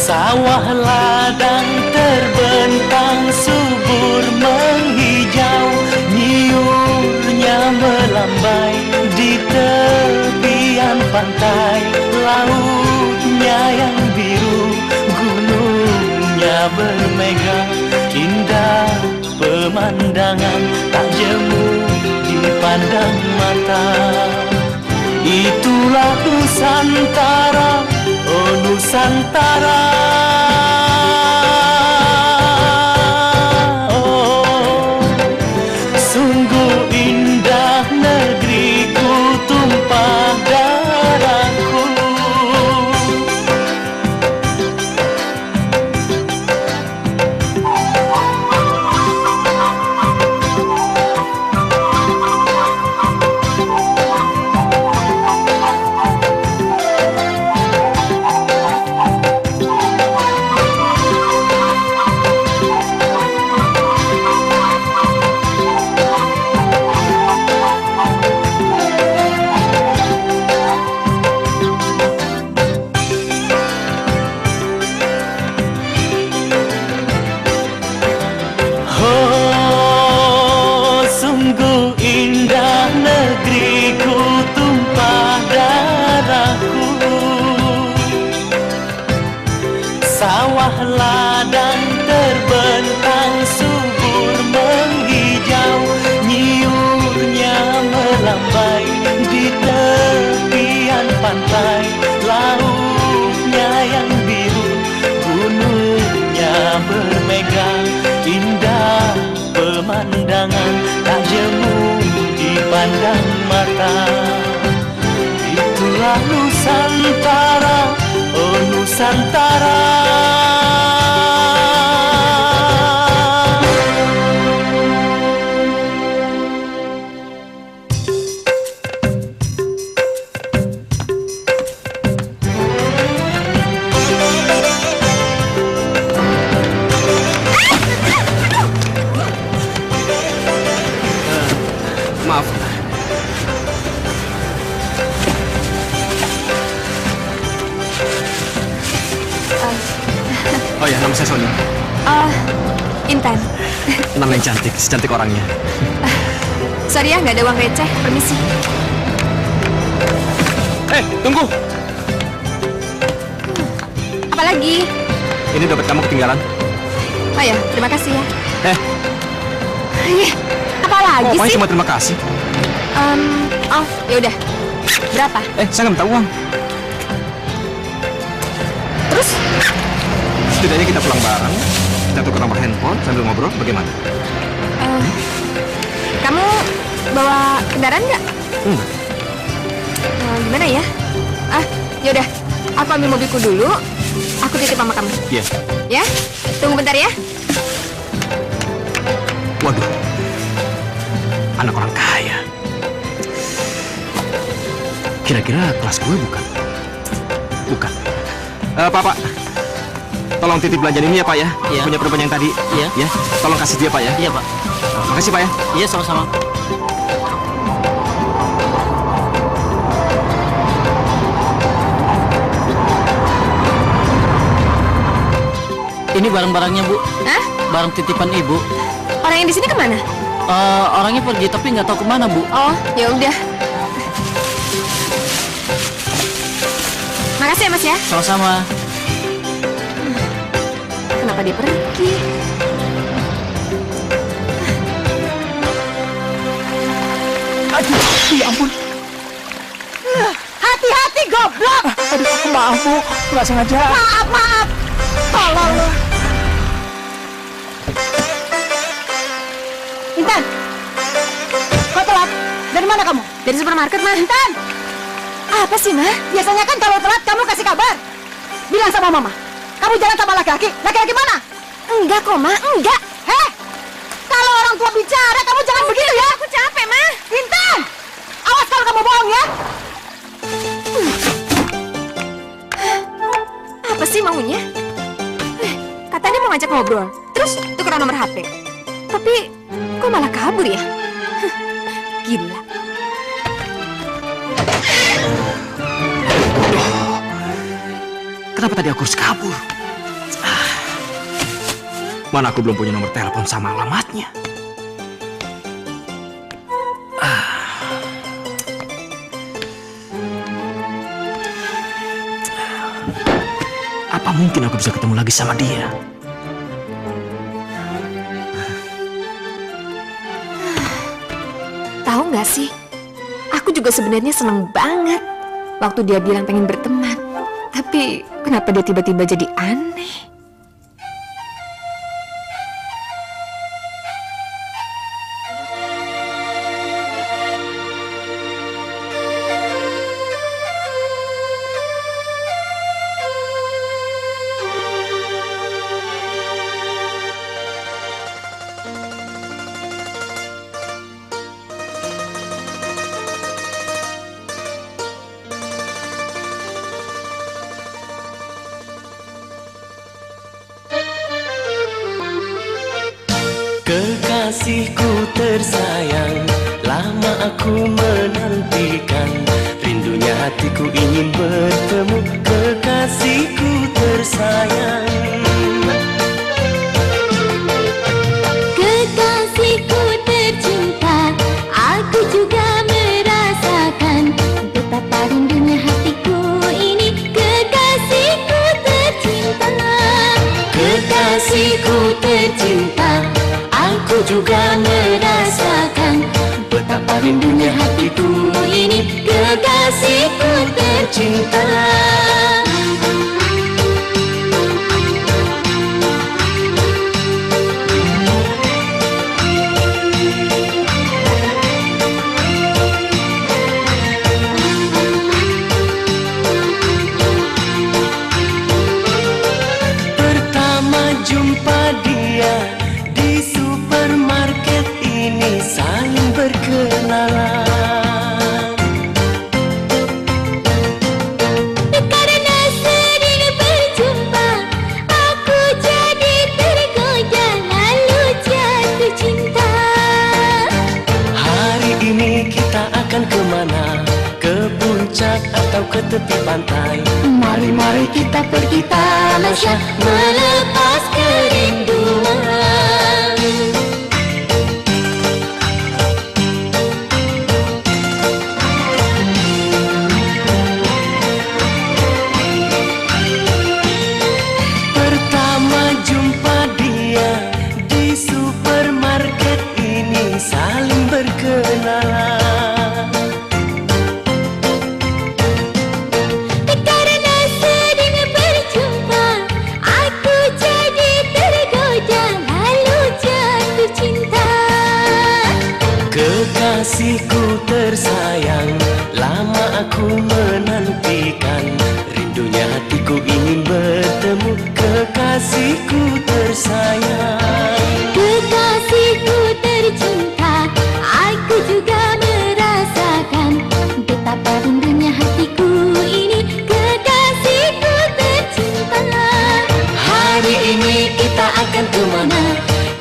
Sawah ladang terbentang subur menghijau, nyiurnya melambai di tepian pantai. Lautnya yang biru, gunungnya bermega, indah pemandangan tak jemu dipandang mata. Itulah Nusantara, oh Nusantara. Oh, sungguh indah negeriku, tumpah darahku. Sawah ladang terbentang subur menghijau, nyiurnya melambai di tepian pantai. Lautnya yang biru, gunungnya bermega, indah pemandangan tak jemu dipandang mata. Itulah Nusantara, oh Nusantara. Maaf. Oh ya, nama saya Sony. Intan. Nama yang cantik, secantik orangnya. Sorry ya, nggak ada uang receh. Permisi. Tunggu. Apa lagi? Ini dompet kamu ketinggalan. Oh ya, terima kasih ya. Apa lagi Pokoknya sih? cuma terima kasih. Oh, ya udah. Berapa? Saya nggak minta uang. Terus? Setidaknya kita pulang bareng, kita tukar nomor handphone sambil ngobrol, bagaimana? Kamu bawa kendaraan nggak? Enggak. Gimana ya? Ya udah. Aku ambil mobilku dulu. Aku titip sama kamu. Iya. Ya? Tunggu bentar ya. Waduh, anak orang kaya. Kira-kira kelas gue bukan? Bukan. Pak, tolong titip belanjaan ini ya Pak ya. Iya. Punya perempuan yang tadi. Iya. Ya, tolong kasih dia Pak ya. Iya Pak. Makasih Pak ya. Iya sama-sama. Ini barang-barangnya Bu. Hah? Barang titipan Ibu. Orang yang di sini kemana? Orangnya pergi tapi nggak tahu kemana Bu. Oh, ya udah. Makasih ya Mas ya. Sama-sama. Kenapa dia pergi? Aduh, ya ampun. mati goblok. Aduh, maaf Bu, nggak sengaja. Maaf. Tolong lu. Intan. Kau telat. Dari mana kamu? Dari supermarket, Ma. Intan. Apa sih, Ma? Biasanya kan kalau telat kamu kasih kabar. Bilang sama mama. Kamu jalan sama laki-laki. Laki-laki mana? Enggak kok, Ma. Enggak. Heh. Kalau orang tua bicara, kamu jangan begitu ya. Aku capek, Ma. Intan. Awas kalau kamu bohong ya. Apa sih maunya? Katanya mau ngajak ngobrol. Terus tukeran nomor HP. Tapi kok malah kabur ya? Gila. Kenapa tadi aku harus kabur? Mana aku belum punya nomor telepon sama alamatnya. Apa mungkin aku bisa ketemu lagi sama dia? Tahu nggak sih? Aku juga sebenarnya seneng banget waktu dia bilang pengen berteman. Tapi kenapa dia tiba-tiba jadi aneh? Kekasihku tersayang, lama aku menantikan. Rindunya hatiku ingin bertemu, kekasihku tersayang. Kekasihku tercinta, aku juga merasakan betapa rindunya hatiku ini, kekasihku tercinta. Kekasihku tercinta, aku juga merasakan betapa rindunya hatiku ini, kekasihku tercinta. Pertama jumpa dia di supermarket ini, saling berkenalan. Karena sering berjumpa, aku jadi tergoda lalu jatuh cinta. Hari ini kita akan kemana? Ke puncak atau ke tepi pantai? Mari kita pergi tamasya, melepas kerinduan. Pertama jumpa dia di supermarket ini, saling berkenalan. Karena sering berjumpa, aku jadi tergoda lalu jatuh cinta. Kekasihku tersayang, lama aku menantikan. Rindunya hatiku ingin bertemu, kekasihku tersayang. Kekasihku tercinta, aku juga merasakan betapa rindunya hatiku ini, kekasihku tercinta. Hari ini kita akan kemana?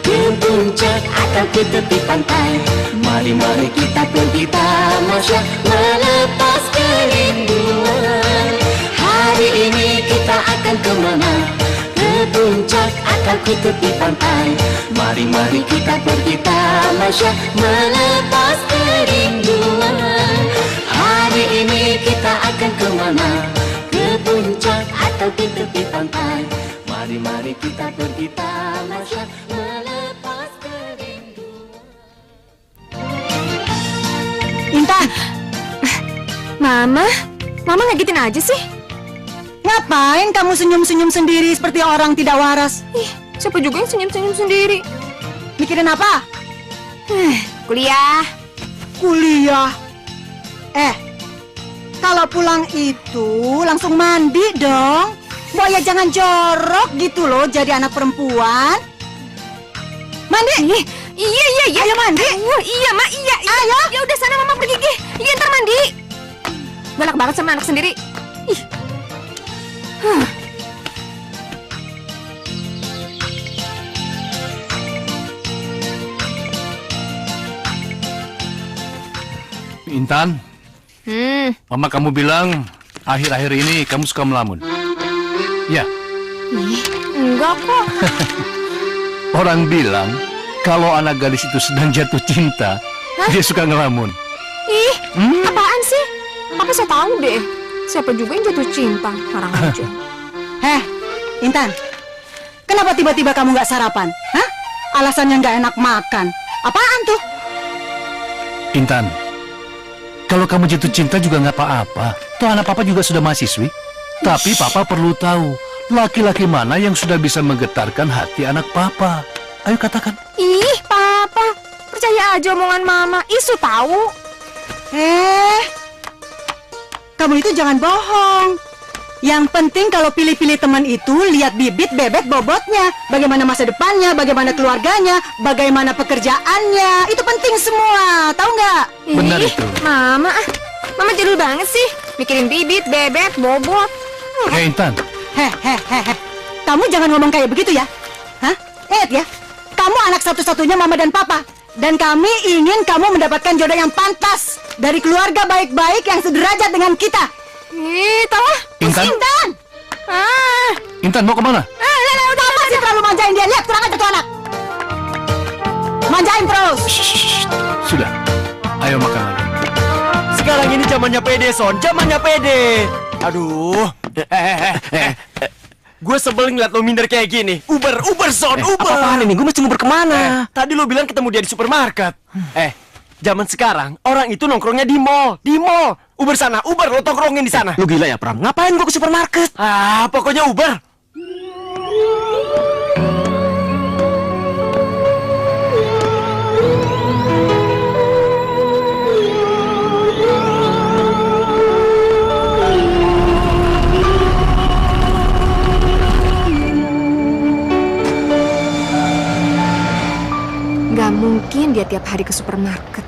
Ke puncak atau ke tepi pantai? Mari kita pergi tamasya, melepas kerinduan. Hari ini kita akan kemana? Ke puncak atau ke tepi pantai? Mari kita pergi tamasya, melepas kerinduan. Hari ini kita akan kemana? Ke puncak atau ke tepi pantai? Mari kita pergi tamasya, melepas kerinduan. Intan. Mama, Mama ngagetin aja sih. Ngapain kamu senyum-senyum sendiri seperti orang tidak waras? Ih, siapa juga yang senyum-senyum sendiri? Mikirin apa? Kuliah. Kuliah. Kalau pulang itu langsung mandi dong. Mbak ya jangan jorok gitu loh jadi anak perempuan. Mandi. Iya. Ayo mandi. Iya, Ma, iya. Ayo. Ya udah sana Mama pergi, Gi. Iya, ntar mandi. Galak banget sama anak sendiri. Ih. Intan, Mama kamu bilang akhir-akhir ini kamu suka melamun. Ya, Enggak kok. orang bilang kalau anak gadis itu sedang jatuh cinta, dia suka ngelamun. Ih, apaan sih? Apa saya tahu deh. Siapa juga yang jatuh cinta? Orang aja. Intan, kenapa tiba-tiba kamu nggak sarapan? Hah? Alasannya nggak enak makan. Apaan tuh? Intan, kalau kamu jatuh cinta juga nggak apa-apa. Toh anak papa juga sudah mahasiswi. Tapi papa perlu tahu, laki-laki mana yang sudah bisa menggetarkan hati anak papa. Ayo katakan. Ih, Papa. Percaya aja omongan Mama. Isu tahu. Kamu itu jangan bohong. Yang penting kalau pilih-pilih teman itu, lihat bibit, bebet, bobotnya. Bagaimana masa depannya, bagaimana keluarganya, bagaimana pekerjaannya. Itu penting semua, tahu nggak? Benar Ih, itu. Mama jadul banget sih. Mikirin bibit, bebet, bobot. Intan. Kamu jangan ngomong kayak begitu ya. Hah? Ingat ya, kamu anak satu-satunya Mama dan Papa. Dan kami ingin kamu mendapatkan jodoh yang pantas dari keluarga baik-baik yang sederajat dengan kita. Ih, tahu lah. Intan? Intan! Intan mau kemana? Udah masih terlalu manjain dia. Lihat, kurang aja tuh anak. Manjain terus. Sudah. Ayo makan lagi. Sekarang ini zamannya pede, Son. Zamannya pede. Aduh. Gue sebel ngeliat lo minder kayak gini. Uber, Son, Uber. Apaan ini? Gue mesti nguber kemana? Tadi lo bilang ketemu dia di supermarket. Zaman sekarang orang itu nongkrongnya di mall. Uber sana, Uber lo tongkrongin di sana. Lo gila ya, Pram? Ngapain gue ke supermarket? Pokoknya Uber. Gak mungkin dia tiap hari ke supermarket.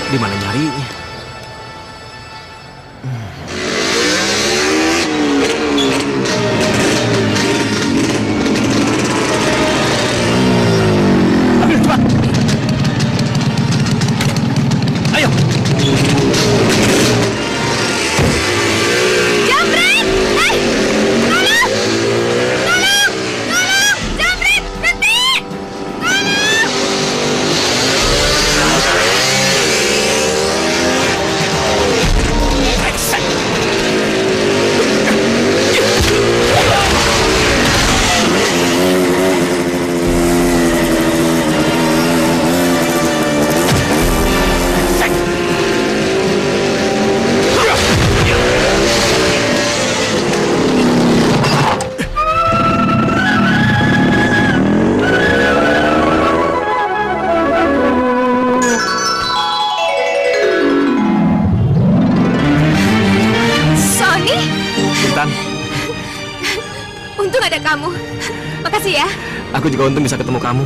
Di mana nyarinya? Ambil cepat. Ayo. Jambret! Tolong! Jambret, berhenti! Sony, Intan, untung ada kamu. Makasih ya. aku juga untung bisa ketemu kamu.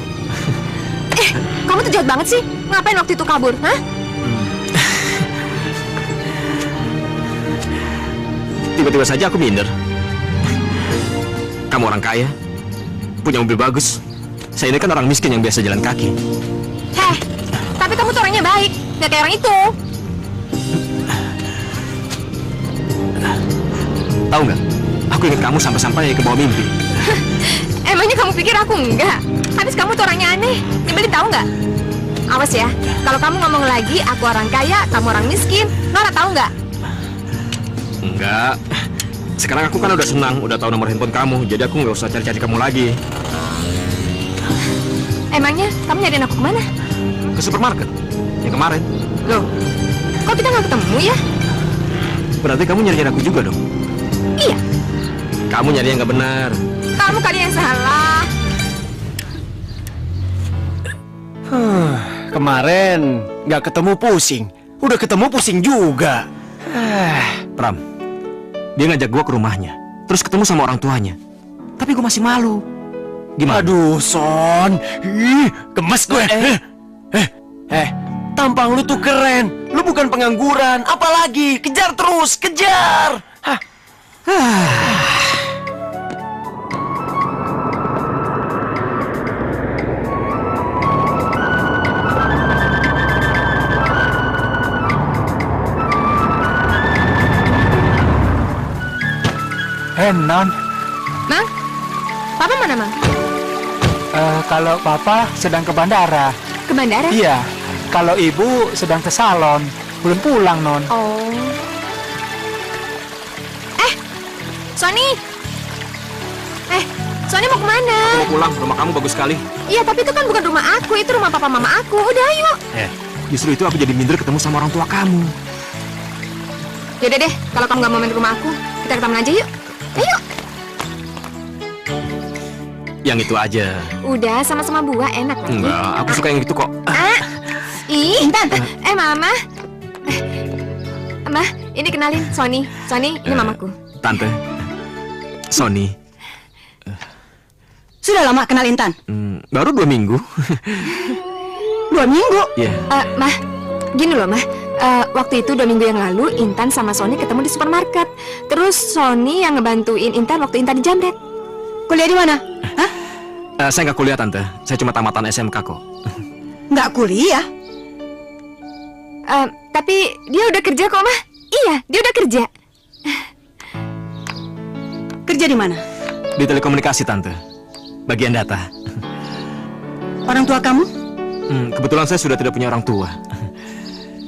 Kamu tuh jahat banget sih. Ngapain waktu itu kabur, hah? Tiba-tiba saja aku minder. Kamu orang kaya, punya mobil bagus. Saya ini kan orang miskin yang biasa jalan kaki. Tapi kamu tuh orangnya baik. Gak kayak orang itu. Tahu nggak? Aku ingat kamu sampai-sampai ke bawah mimpi. Emangnya kamu pikir aku enggak? Habis kamu tuh orangnya aneh. Nyebelin tahu nggak? Awas ya, kalau kamu ngomong lagi aku orang kaya, kamu orang miskin. Nora tahu nggak? Enggak. Sekarang aku kan udah senang, udah tahu nomor handphone kamu, jadi aku nggak usah cari-cari kamu lagi. Emangnya kamu nyariin aku kemana? Ke supermarket yang kemarin. Loh, kok kita nggak ketemu ya? Berarti kamu nyariin aku juga dong? Iya. Kamu nyari yang nggak benar. Kamu kali yang salah. Kemarin nggak ketemu pusing, udah ketemu pusing juga. Pram, dia ngajak gua ke rumahnya, terus ketemu sama orang tuanya. Tapi gua masih malu. Gimana? Aduh, Son, gemes gue. Tampang lu tuh keren. Lu bukan pengangguran, apalagi kejar terus, kejar. Non. Mang, Papa mana, Mang? Kalau Papa sedang ke bandara. Ke bandara? Iya. Kalau Ibu sedang ke salon. Belum pulang, Non. Oh. Sony. Sony mau kemana? Aku mau pulang, rumah kamu bagus sekali. Iya, tapi itu kan bukan rumah aku, itu rumah papa mama aku. Udah, ayo. Justru itu aku jadi minder ketemu sama orang tua kamu. Yaudah deh, kalau kamu nggak mau main ke rumah aku, kita ke taman aja yuk. Ayo. Yang itu aja. Udah, sama-sama buah enak lagi. Enggak, aku suka yang itu kok. Intan. Mama. Mah, ini kenalin Sony. Sony, ini mamaku. Tante, Sony. Sudah lama kenal Intan? Baru 2 minggu. 2 minggu? Iya. Mah, gini loh, Mah. Waktu itu 2 minggu yang lalu, Intan sama Sony ketemu di supermarket. Terus Sony yang ngebantuin Intan waktu Intan dijamret. Kuliah di mana? Hah? Saya nggak kuliah, Tante. Saya cuma tamatan SMK kok. Nggak kuliah? Tapi dia udah kerja kok, Mah. Iya, dia udah kerja. Kerja di mana? Di telekomunikasi, Tante. Bagian data. Orang tua kamu? Kebetulan saya sudah tidak punya orang tua.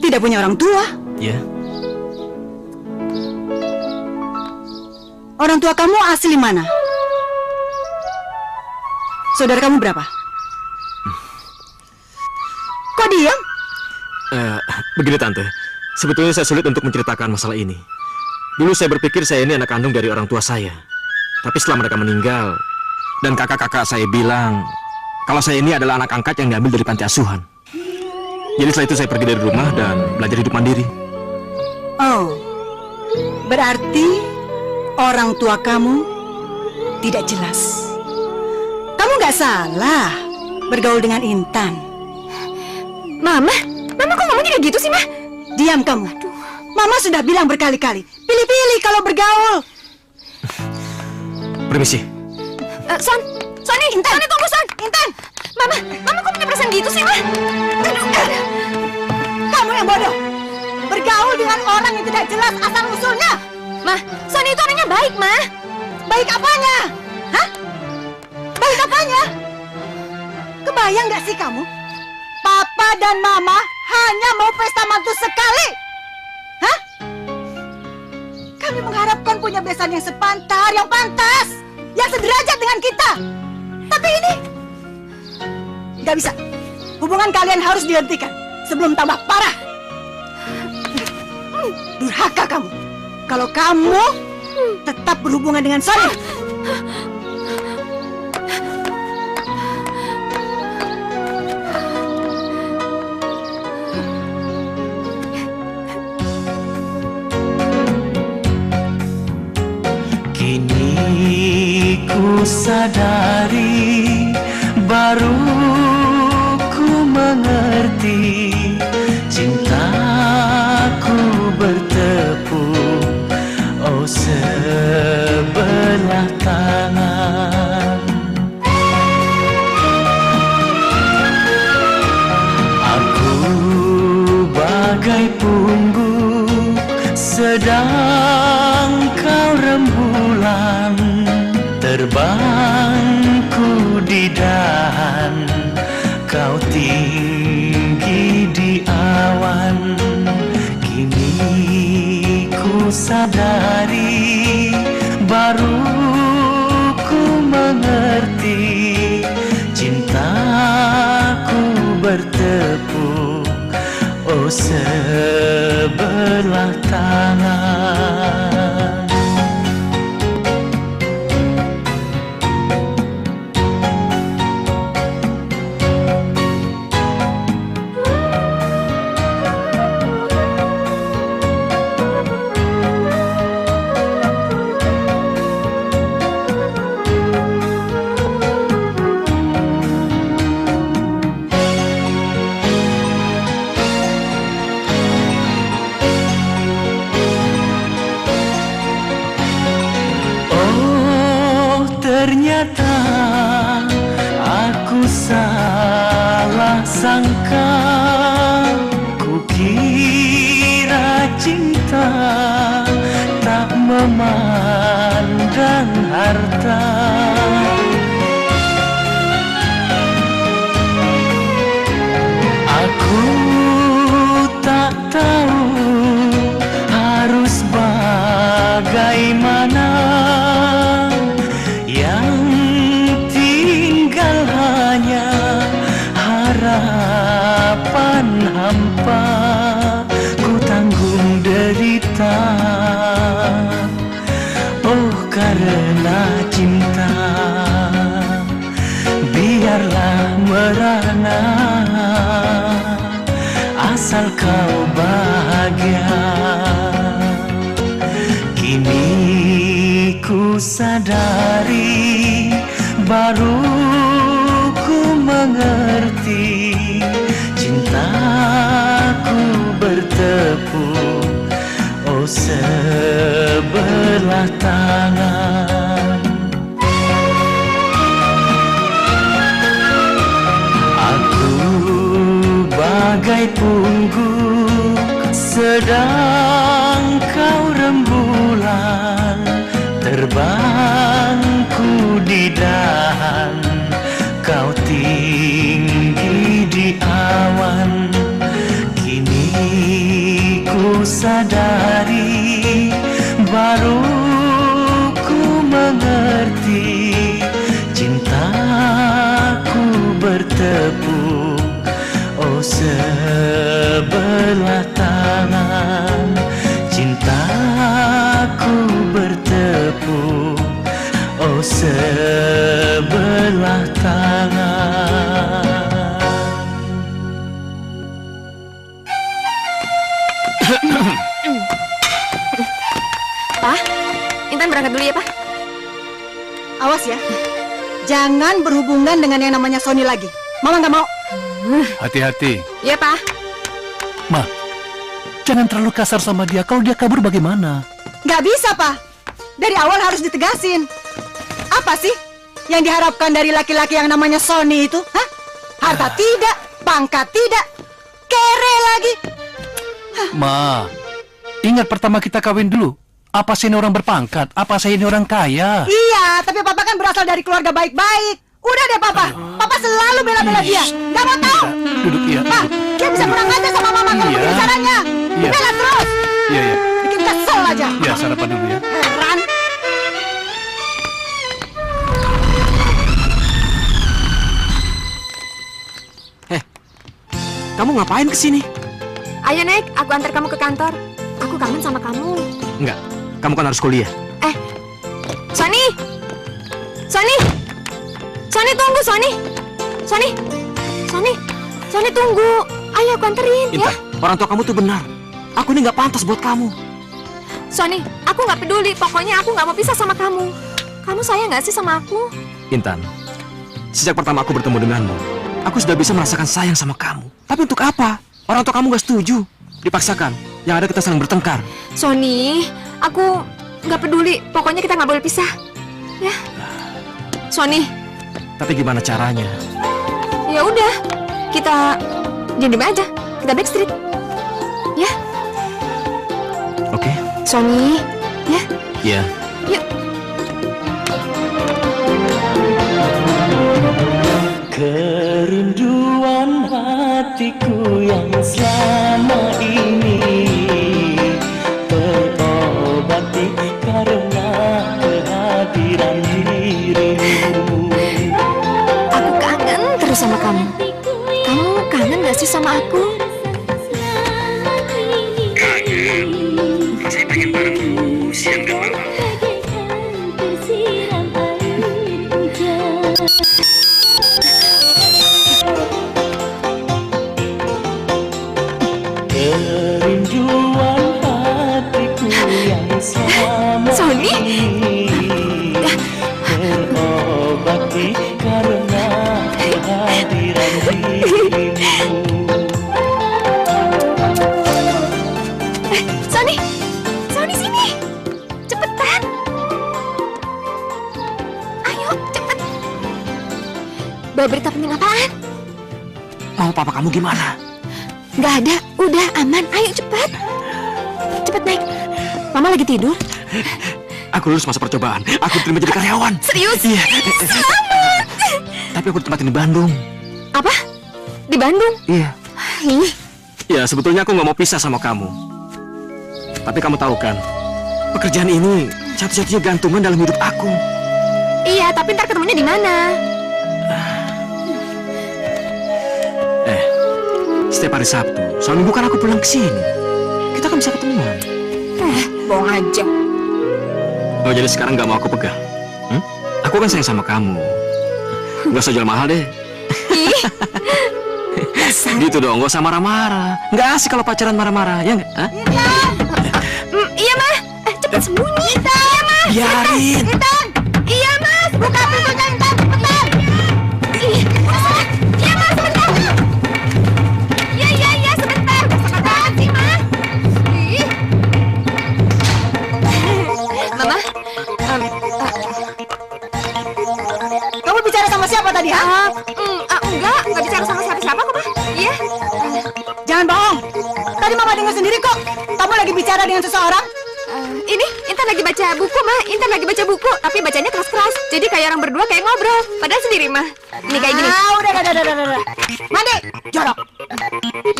Tidak punya orang tua? Iya. Orang tua kamu asli mana? Saudara kamu berapa? Kok diam? Begini, Tante. Sebetulnya saya sulit untuk menceritakan masalah ini. Dulu saya berpikir saya ini anak kandung dari orang tua saya. Tapi setelah mereka meninggal, dan kakak-kakak saya bilang kalau saya ini adalah anak angkat yang diambil dari panti asuhan. Jadi setelah itu saya pergi dari rumah dan belajar hidup mandiri. Oh, berarti orang tua kamu tidak jelas. Kamu nggak salah bergaul dengan Intan. Mama kok ngomongnya kayak gitu sih, Mah? Diam kamu. Mama sudah bilang berkali-kali, pilih-pilih kalau bergaul. Permisi. Sony, Intan. Sony, tunggu, Son. Intan. Mama kok punya perasaan gitu sih, Mah? Kamu yang bodoh. Bergaul dengan orang yang tidak jelas asal-usulnya. Mah, Sony itu orangnya baik, Mah. Baik apanya? Hah? Baik apanya? Kebayang nggak sih kamu? Papa dan Mama hanya mau pesta mantu sekali. Hah? Kami mengharapkan punya besan yang sepantar, yang pantas, yang sederajat dengan kita. Tapi ini nggak bisa. Hubungan kalian harus dihentikan sebelum tambah parah. Durhaka kamu. Kalau kamu tetap berhubungan dengan saya. Kini ku sadari, baru ku mengerti, cintaku bertepuk, oh sebelah tangan. Aku bagai pungguk, sedang kau rembuk. Terbangku di dahan, kau tinggi di awan. Kini ku sadari, baru ku mengerti, cintaku bertepuk, oh sebelah tangan. Ternyata aku salah sangka, kukira cinta tak memandang harta. Aku tak tahu harus bagaimana, yang tinggal hanya harapan hampa. Ku tanggung derita, oh karena cinta. Biarlah merana, asal kau bahagia. Kini ku sadari, baru ku mengerti, cintaku bertepuk, oh sebelah tangan. Aku bagai pungguk, sedang kau rembulan. Terbangku di dahan, kau tinggi di awan. Kini ku sadari, baru ku mengerti, cintaku bertepuk, oh sebelah tangan. Cintaku bertepuk, oh sebelah tangan. Pak, Intan berangkat dulu ya, Pak. Awas ya, jangan berhubungan dengan yang namanya Sony lagi. Mama nggak mau. Hati-hati. Iya, Pak. Ma, jangan terlalu kasar sama dia. Kalau dia kabur bagaimana? Nggak bisa, Pak. Dari awal harus ditegasin. Apa sih yang diharapkan dari laki-laki yang namanya Sony itu? Hah? Harta tidak, pangkat tidak, kere lagi. Ma, ingat pertama kita kawin dulu. Apa saya ini orang berpangkat? Apa saya ini orang kaya? Iya, tapi Papa kan berasal dari keluarga baik-baik. Udah deh, Papa. Papa selalu bela-bela dia. Nggak mau tahu. Duduk, iya. Pak, dia bisa kurang aja sama Mama kalau Iya. begini caranya. Iya. Bela terus. Iya, iya. Bikin kesel aja. Iya, sarapan dulu ya. Heran. Kamu ngapain kesini? Ayo, Nek, aku antar kamu ke kantor. Aku kangen sama kamu. Enggak, kamu kan harus kuliah. Sony! Sony! Sony, tunggu, Sony! Sony! Sony! Sony, tunggu! Ayo, aku anterin, ya? Intan, orang tua kamu tuh benar. Aku ini nggak pantas buat kamu. Sony, aku nggak peduli. Pokoknya aku nggak mau pisah sama kamu. Kamu sayang nggak sih sama aku? Intan, sejak pertama aku bertemu denganmu, aku sudah bisa merasakan sayang sama kamu. Tapi untuk apa? Orang tua kamu nggak setuju. Dipaksakan. Yang ada kita saling bertengkar. Sony, aku nggak peduli. Pokoknya kita nggak boleh pisah. Ya. Sony. Tapi gimana caranya? Ya udah, kita diem aja. Kita backstreet. Ya. Oke. Sony, ya. Iya. Yuk. Kerinduan hatiku yang selama ini terobati karena kehadiran dirimu. Aku kangen terus sama kamu. Kamu kangen gak sih sama aku? Kangen. Masih pengen bareng terus siang dan malam. Kerinduan hatiku yang selama ini terobati karena kehadiran dirimu. Sony! Sony sini! Cepetan! Ayo, cepet! Bawa berita penting apaan? Mau papa kamu gimana? Gak ada, udah aman. Ayo cepat. Cepet naik. Mama lagi tidur. Aku lulus masa percobaan. Aku terima jadi karyawan. Serius? Iya. Selamat. Tapi aku ditempatin di Bandung. Apa? Di Bandung? Iya. Ih, Ya sebetulnya aku nggak mau pisah sama kamu. Tapi kamu tahu kan, pekerjaan ini satu-satunya gantungan dalam hidup aku. iya, tapi ntar ketemunya di mana? Setiap hari Sabtu, soal minggu kan aku pulang ke sini. Kita kan bisa ketemuan. Bohong aja. Oh jadi sekarang nggak mau aku pegang? Aku kan sayang sama kamu. Nggak usah jual mahal deh. Ih. Gitu dong, nggak usah marah-marah. Nggak asik kalau pacaran marah-marah, ya nggak? Hah? Iya, Mas. Cepet sembunyi. Iya, Mas. Biarin. Intan. Iya, Mas. Buka pintunya, Intan. Cepetan. Ih, Mas. Iya, Mas. Sebentar. Iya, sebentar. Sebentar sih, Mas. Ih. Mama. Kamu bicara sama siapa tadi, ha? Enggak bicara sama siapa-siapa kok, Pak. Iya. Jangan bohong. Tadi Mama dengar sendiri kok. Kamu lagi bicara dengan seseorang. Ini Intan lagi baca buku, Ma. Intan lagi baca buku, tapi bacanya keras-keras. Jadi kayak orang berdua kayak ngobrol. Padahal sendiri, Ma. Ini kayak gini. Udah. Mandi, jorok.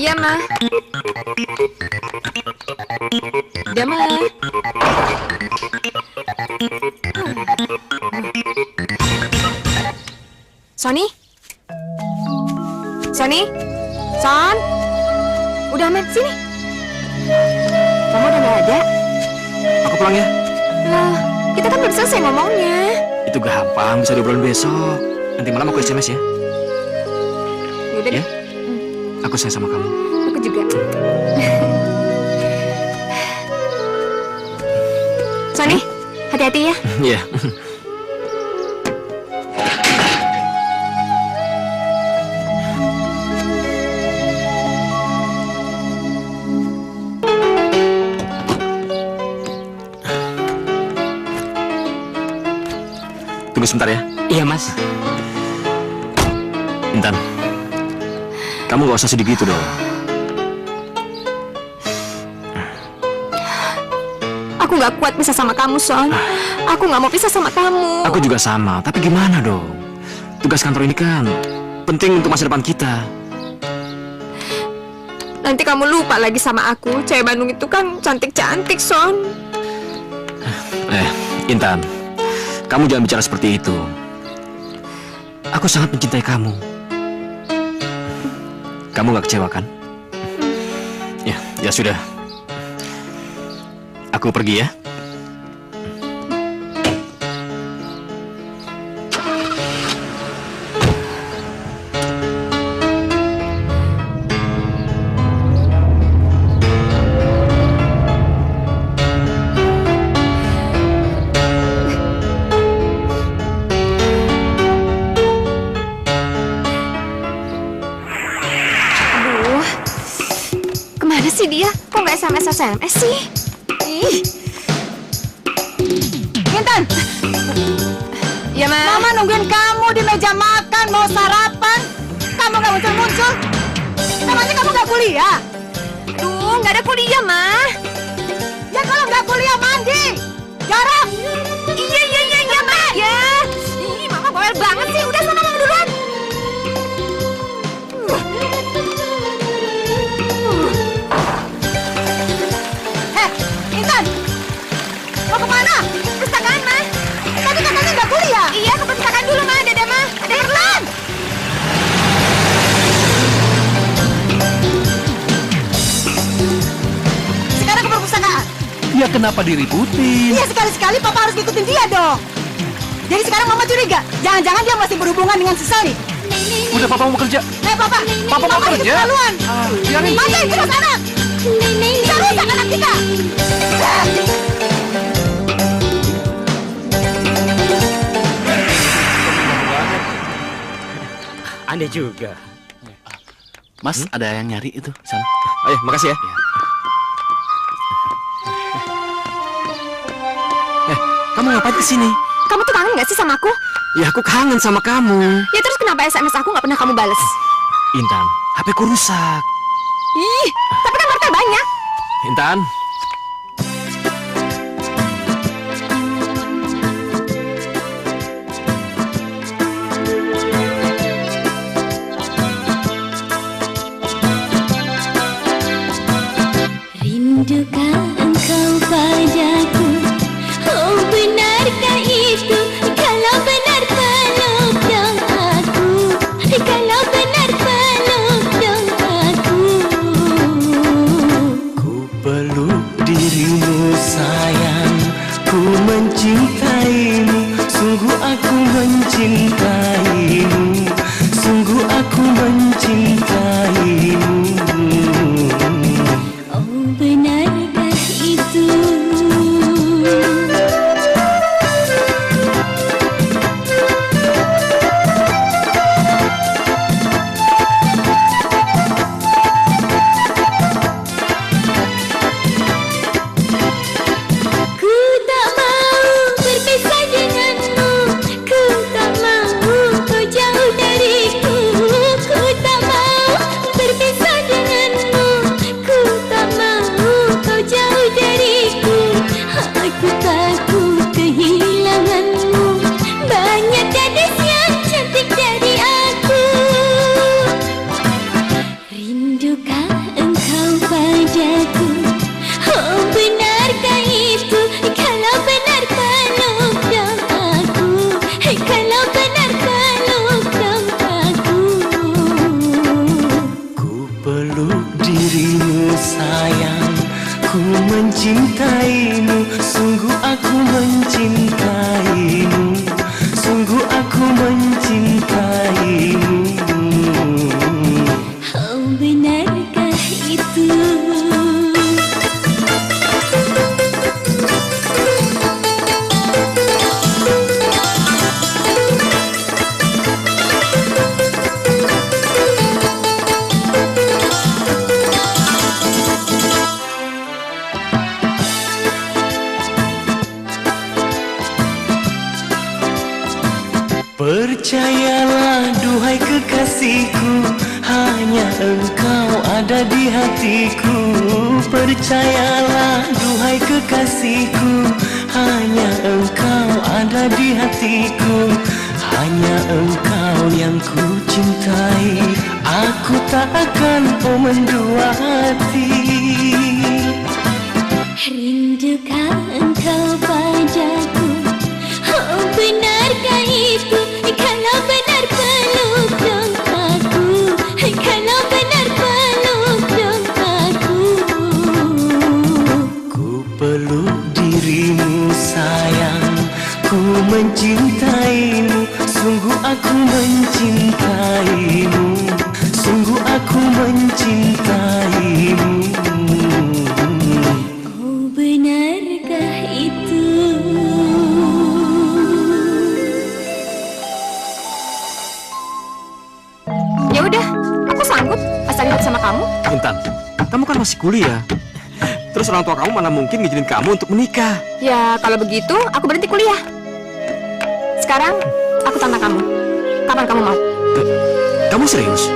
Iya, Ma. Udah, Ma. Sony? Sony? Son? Udah aman, sini. Kamu udah gak ada? Aku pulang ya. Lah, kita kan belum selesai ngomongnya. Itu gampang, bisa diobrolin besok. Nanti malam aku SMS ya. Yaudah deh. Ya? Aku sayang sama kamu. Aku juga. Sony, hati-hati ya. Iya. Tunggu sebentar ya. Iya, Mas. Intan, kamu gak usah sedih gitu dong. Aku gak kuat pisah sama kamu, Son. Aku gak mau pisah sama kamu. Aku juga sama, tapi gimana dong? Tugas kantor ini kan penting untuk masa depan kita. Nanti kamu lupa lagi sama aku. Cewek Bandung itu kan cantik-cantik, Son. Intan, kamu jangan bicara seperti itu. Aku sangat mencintai kamu. Kamu gak kecewa kan? Ya sudah. Aku pergi ya. Kemana sih dia? Kok nggak SMS sih? Ih. Intan, Ya, Ma. Mama nungguin kamu di meja makan mau sarapan. Kamu nggak muncul-muncul. Namanya kamu nggak kuliah. Duh, nggak ada kuliah, Ma. Ya kalau nggak kuliah mandi. Jorok. Iya, Ma. Ya. Ih, Mama bawel banget sih. Udah sana Mama duluan. Ya kenapa diributin? Iya, sekali-sekali papa harus ngikutin dia dong. Jadi sekarang mama curiga, jangan-jangan dia masih berhubungan dengan si Sally. Udah papa mau kerja. Papa mau kerja. Keterlaluan. Biarin. Mata terus anak. Bisa rusak anak kita. Aneh juga. Mas, ada yang nyari itu sana. Ayo, makasih ya. Kamu ngapain kesini? Kamu tuh kangen gak sih sama aku? Ya aku kangen sama kamu. Ya terus kenapa SMS aku gak pernah kamu bales? Intan, HP ku rusak. Ih, tapi kan martel banyak. Intan. Rindukah engkau padaku? Oh benarkah itu? Kalau benar peluk dong aku. Kalau benar peluk dong aku. Ku peluk dirimu sayang, ku mencintaimu, sungguh aku mencintaimu, sungguh aku mencintaimu. Oh benarkah itu? Ku tak mau berpisah denganmu, ku tak mau kau jauh dariku. Ku tak mau berpisah denganmu, ku tak mau kau jauh dariku. Aku takut kehilanganmu, banyak gadis yang cantik dari aku. Rindukah engkau padaku? Oh benarkah itu? Kalau benar peluk dong aku. Kalau benar peluk dong aku. Ku peluk dirimu sayang, ku mencintaimu, sungguh aku mencintaimu, sungguh aku mencintaimu. Oh benarkah itu? Percayalah duhai kekasihku, hanya engkau ada di hatiku. Percayalah duhai kekasihku, hanya engkau ada di hatiku. Hanya engkau yang ku cintai, aku tak akan mendua hati. Rindukah engkau padaku? Oh benarkah itu? Kalau benar peluk dong aku. Kalau benar peluk dong aku. Ku peluk dirimu sayang, ku mencintaimu, sungguh aku mencintaimu, sungguh aku mencintaimu. Oh benarkah itu? Ya udah, aku sanggup asal hidup sama kamu. Intan, kamu kan masih kuliah. Terus orang tua kamu mana mungkin ngizinin kamu untuk menikah? Ya kalau begitu aku berhenti kuliah. Sekarang aku tantang kamu. Kapan kamu mau? Kamu serius?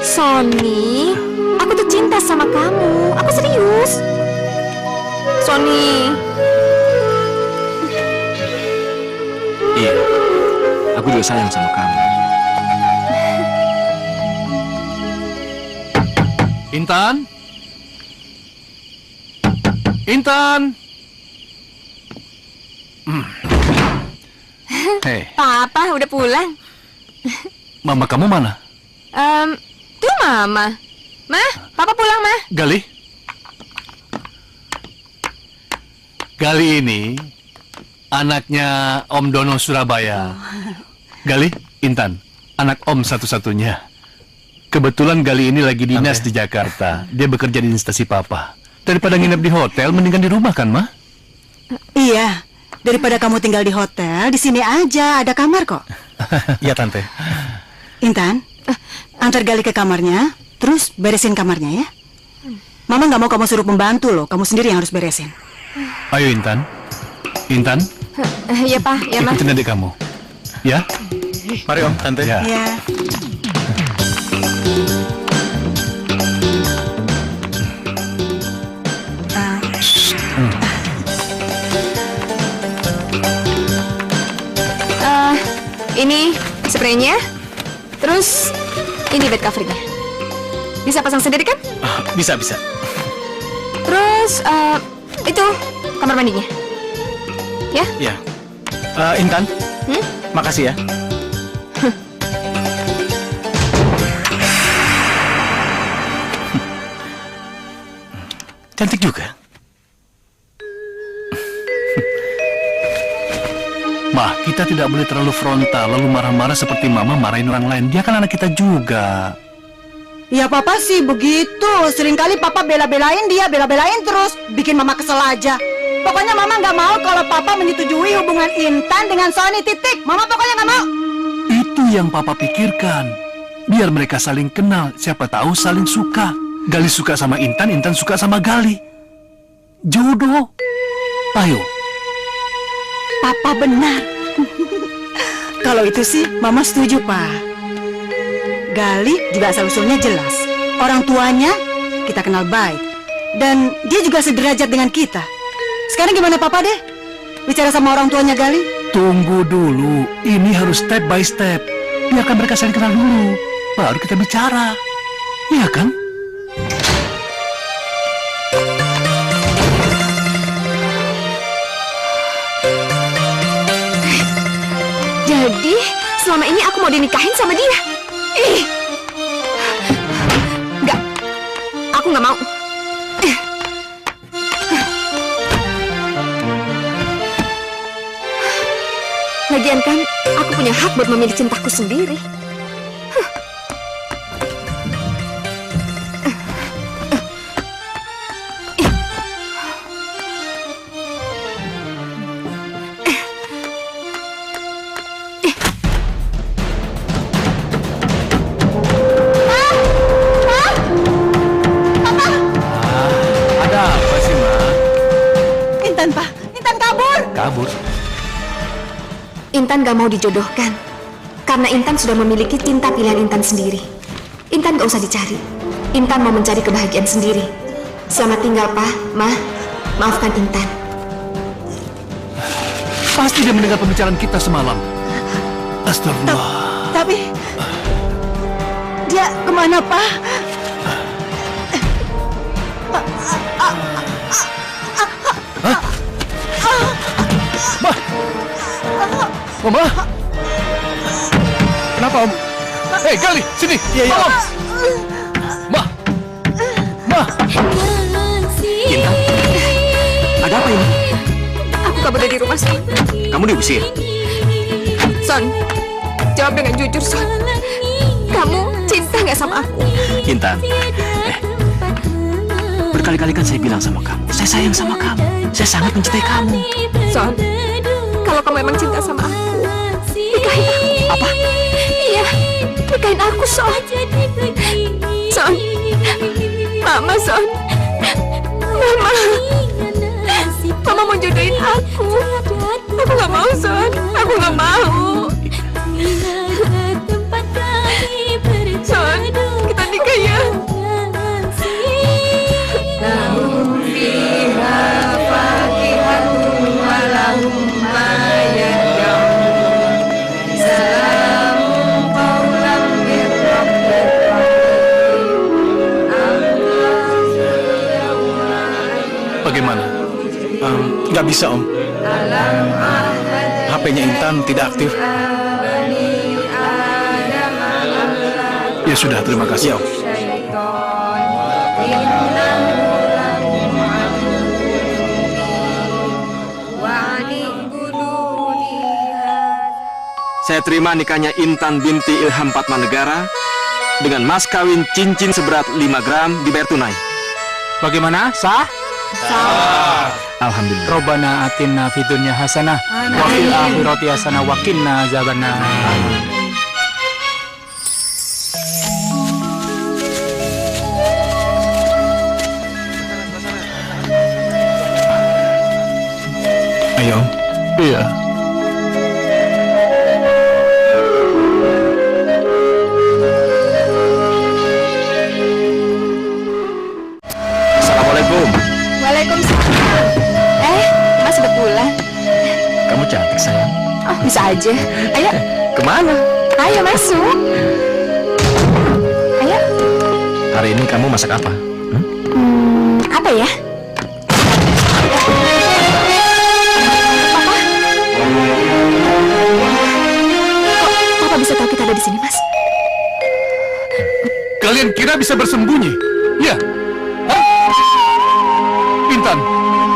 Sony, aku tuh cinta sama kamu. Aku serius. Sony. Iya, aku juga sayang sama kamu. Intan? Intan? Hei, Papa udah pulang. mama kamu mana? Tuh Mama. Mah, Papa pulang, Mah. Galih? Gali ini anaknya Om Dono Surabaya. Gali, Intan, anak Om satu-satunya. Kebetulan Gali ini lagi dinas di Jakarta. Dia bekerja di instansi Papa. Daripada nginep di hotel, mendingan di rumah kan, Ma? Iya, daripada kamu tinggal di hotel, di sini aja ada kamar kok. Iya, Tante. Intan, antar Gali ke kamarnya, terus beresin kamarnya ya. Mama nggak mau kamu suruh pembantu loh, kamu sendiri yang harus beresin. Ayo Intan. Intan, Iya, Pak. Ya, Ma. ikutin adik kamu. Ya? Mari Om, Tante. Ya. Ya. Ini spraynya, terus ini bed covernya. Bisa pasang sendiri kan? Bisa. Terus itu kamar mandinya. Ya? Ya. Intan, makasih ya. Cantik juga. Ma, kita tidak boleh terlalu frontal, lalu marah-marah seperti Mama marahin orang lain. Dia kan anak kita juga. Ya Papa sih begitu. Seringkali Papa bela-belain dia, bela-belain terus. Bikin Mama kesel aja. Pokoknya Mama nggak mau kalau Papa menyetujui hubungan Intan dengan Sony, titik. Mama pokoknya nggak mau. Itu yang Papa pikirkan. Biar mereka saling kenal, siapa tahu saling suka. Gali suka sama Intan, Intan suka sama Gali. Jodoh. Ayo. Papa benar. Kalau itu sih Mama setuju, Pak. Gali juga asal-usulnya jelas. Orang tuanya kita kenal baik. Dan dia juga sederajat dengan kita. Sekarang gimana Papa deh? Bicara sama orang tuanya Gali? Tunggu dulu. Ini harus step by step. Biarkan mereka saling kenal dulu. Baru kita bicara. Iya kan? Jadi selama ini aku mau dinikahin sama dia. Enggak, aku nggak mau. Lagian kan, aku punya hak buat memilih cintaku sendiri. Kabur. Intan gak mau dijodohkan karena Intan sudah memiliki cinta pilihan Intan sendiri. Intan gak usah dicari. Intan mau mencari kebahagiaan sendiri. Selamat tinggal, Pak, Ma. Maafkan Intan. Pasti dia mendengar pembicaraan kita semalam. Astagfirullah. Tapi dia kemana, Pak? Mama? Kenapa, Om? Hei, Gali, sini. Iya. Ma. Intan, ada apa ini? Aku kabur dari rumah, Son. Kamu diusir? Son, jawab dengan jujur, Son. Kamu cinta nggak sama aku? Intan, berkali-kali kan saya bilang sama kamu, saya sayang sama kamu. Saya sangat mencintai kamu. Son, kalau kamu emang cinta sama aku, nikahin aku. Apa? Iya, nikahin aku, Son. Son, Mama, Son. Mama mau jodohin aku. Aku nggak mau, Son. Aku nggak mau. Son, kita nikah ya. Bagaimana? Nggak bisa, Om. HP-nya Intan tidak aktif. Ya sudah, terima kasih. Ya, Om. saya terima nikahnya Intan binti Ilham Padmanegara dengan mas kawin cincin seberat 5 gram dibayar tunai. Bagaimana? Sah? Sah. Alhamdulillah. Robbana atinna fid dunya hasanah wa fil akhirati hasanah wa qina azabannar. Ayo. Iya. Assalamualaikum. Waalaikumsalam. Mas udah pulang. Kamu cantik sayang. Oh, bisa aja. Ayo. Kemana? Ayo masuk. Ayo. Hari ini kamu masak apa? Apa ya? Papa bisa tahu kita ada di sini, Mas? Kalian kira bisa bersembunyi? Ya. Hah? Intan,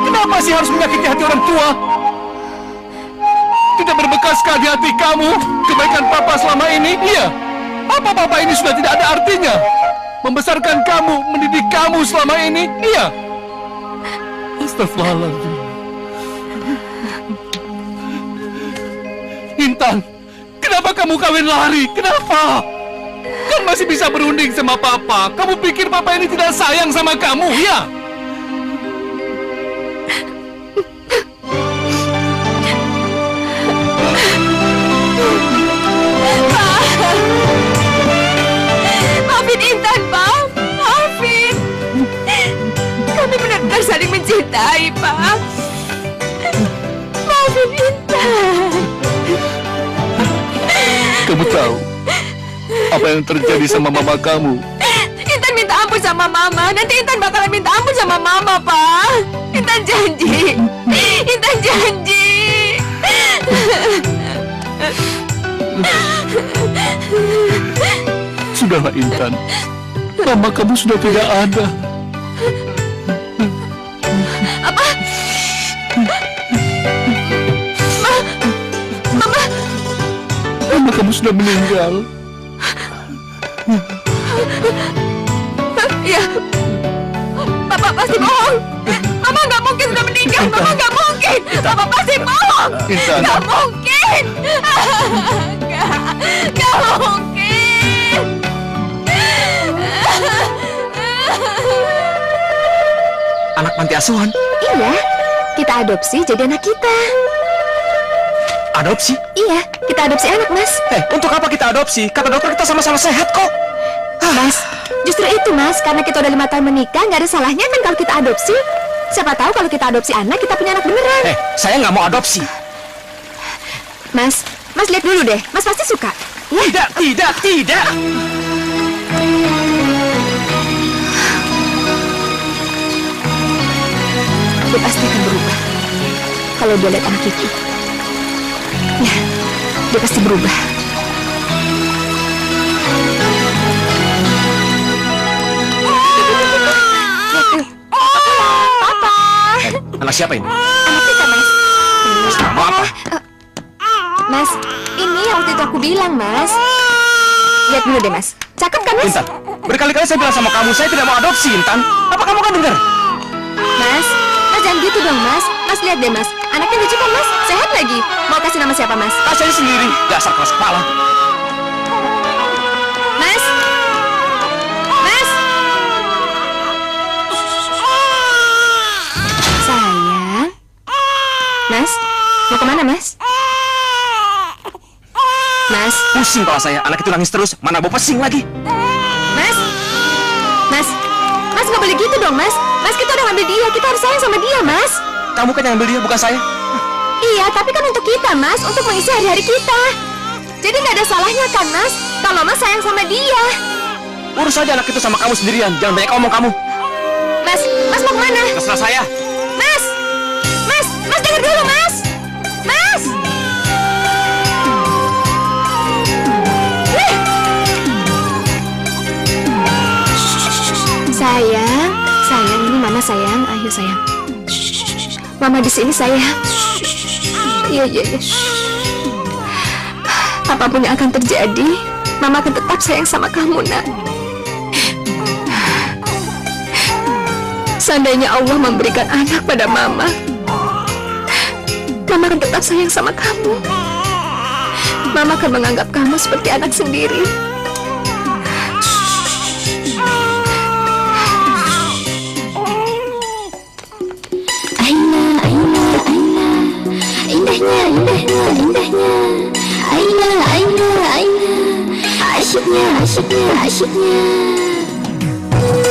kenapa sih harus menyakiti hati orang tua? Tidak berbekaskah di hati kamu kebaikan papa selama ini? Iya. Apa papa ini sudah tidak ada artinya? Membesarkan kamu, mendidik kamu selama ini? Iya. Astagfirullahaladzim. Intan, kenapa kamu kawin lari? Kenapa? Kan masih bisa berunding sama papa. Kamu pikir papa ini tidak sayang sama kamu, ya? Maafin Intan, Pak. Maafin. Kami benar-benar saling mencintai, Pak. Maafin Intan. Kamu tahu apa yang terjadi sama mama kamu? Intan minta ampun sama Mama. Nanti Intan bakalan minta ampun sama Mama, Pak. Intan janji. Intan janji. Sudahlah Intan, mama kamu sudah tidak ada. Apa? Mama kamu sudah meninggal. Ya, Papa pasti bohong. Mama nggak mungkin sudah meninggal. Mama nggak mungkin. Papa pasti bohong. Nggak mungkin. Nggak mungkin. Anak panti asuhan? Iya, kita adopsi jadi anak kita. Adopsi? Iya, kita adopsi anak, Mas. Untuk apa kita adopsi? Kata dokter kita sama-sama sehat kok. Mas, justru itu, Mas. Karena kita udah 5 tahun menikah, nggak ada salahnya kan kalau kita adopsi. Siapa tahu kalau kita adopsi anak, kita punya anak beneran. Saya nggak mau adopsi. Mas lihat dulu deh. Mas pasti suka. Ya? Tidak. Dia pasti akan berubah kalau dia lihat anak itu. Ya, dia pasti berubah. Papa. Anak siapa ini? Anak kita, Mas. Mas, kamu apa? Mas, ini yang waktu itu aku bilang, Mas. Lihat dulu deh, Mas. Cakep kan, Mas? Intan, berkali-kali saya bilang sama kamu, saya tidak mau adopsi, Intan. Apa kamu kan dengar? Mas jangan gitu dong, Mas. Mas lihat deh, Mas. Anaknya lucu kan, Mas? Sehat lagi. Mau kasih nama siapa, Mas? Kasih aja sendiri. Dasar keras kepala. Mas. Sayang. Mas, mau kemana, Mas? Mas. Pusing kepala saya. Anak itu nangis terus. Mana mau pesing lagi? Mas nggak boleh gitu dong, Mas. Mas, kita udah ngambil dia. Kita harus sayang sama dia, Mas. Kamu kan yang ambil dia, bukan saya. Iya, tapi kan untuk kita, Mas. Untuk mengisi hari-hari kita. Jadi nggak ada salahnya kan, Mas? Kalau Mas sayang sama dia. Urus aja anak itu sama kamu sendirian. Jangan banyak ngomong kamu. Mas mau kemana? Terserah saya. Mas dengar dulu, Mas. Sayang, ini Mama sayang. Ayo sayang. Mama di sini sayang. Iya. Apapun yang akan terjadi, Mama akan tetap sayang sama kamu, Nak. Seandainya Allah memberikan anak pada Mama, Mama akan tetap sayang sama kamu. Mama akan menganggap kamu seperti anak sendiri. Aina, Aina, Aina, indahnya, indahnya, indahnya. Aina, Aina, Aina, asyiknya, asyiknya, asyiknya. Asyiknya, asyiknya, asyiknya.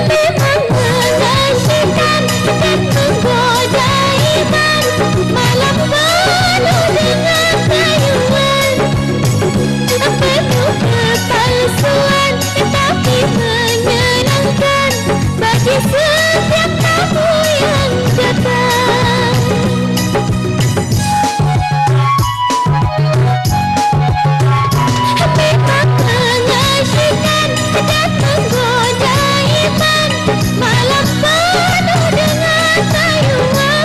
Memang mengasyikkan dan menggoda iman, malam penuh dengan rayuan,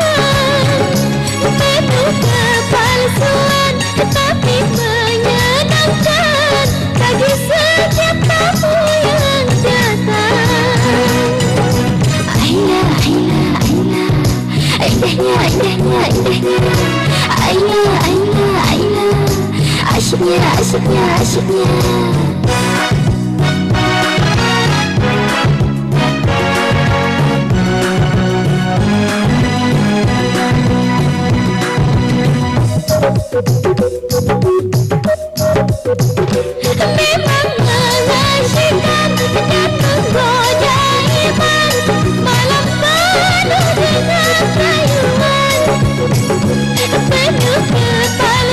penuh kepalsuan,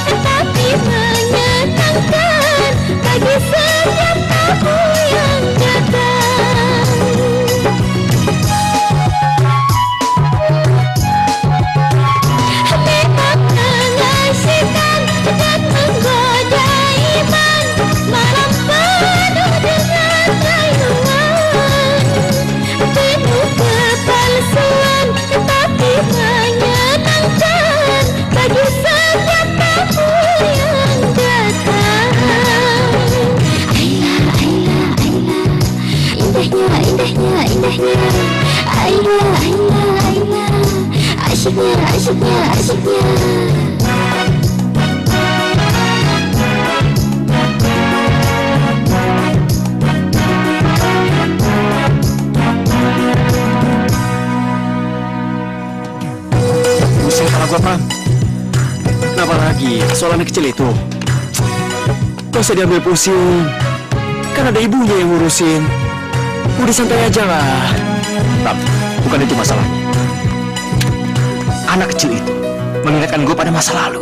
tapi menyenangkan bagi setiap tamu yang datang. Memang mengasyikkan dan menggoda iman, malam penuh dengan rayuan, penuh kepalsuan, tapi menyenangkan bagi setiap tamu yang datang. Aina, Aina, Aina, indahnya, indahnya, indahnya. Aina, Aina, Aina, asyiknya, asyiknya, asyiknya. Pusing kepala gua, Pram. Kenapa lagi? Soal anak kecil itu. Gak usah diambil pusing. Kan ada ibunya yang ngurusin. Udah santai aja lah. Pram, bukan itu masalahnya. Anak kecil itu mengingatkan gue pada masa lalu.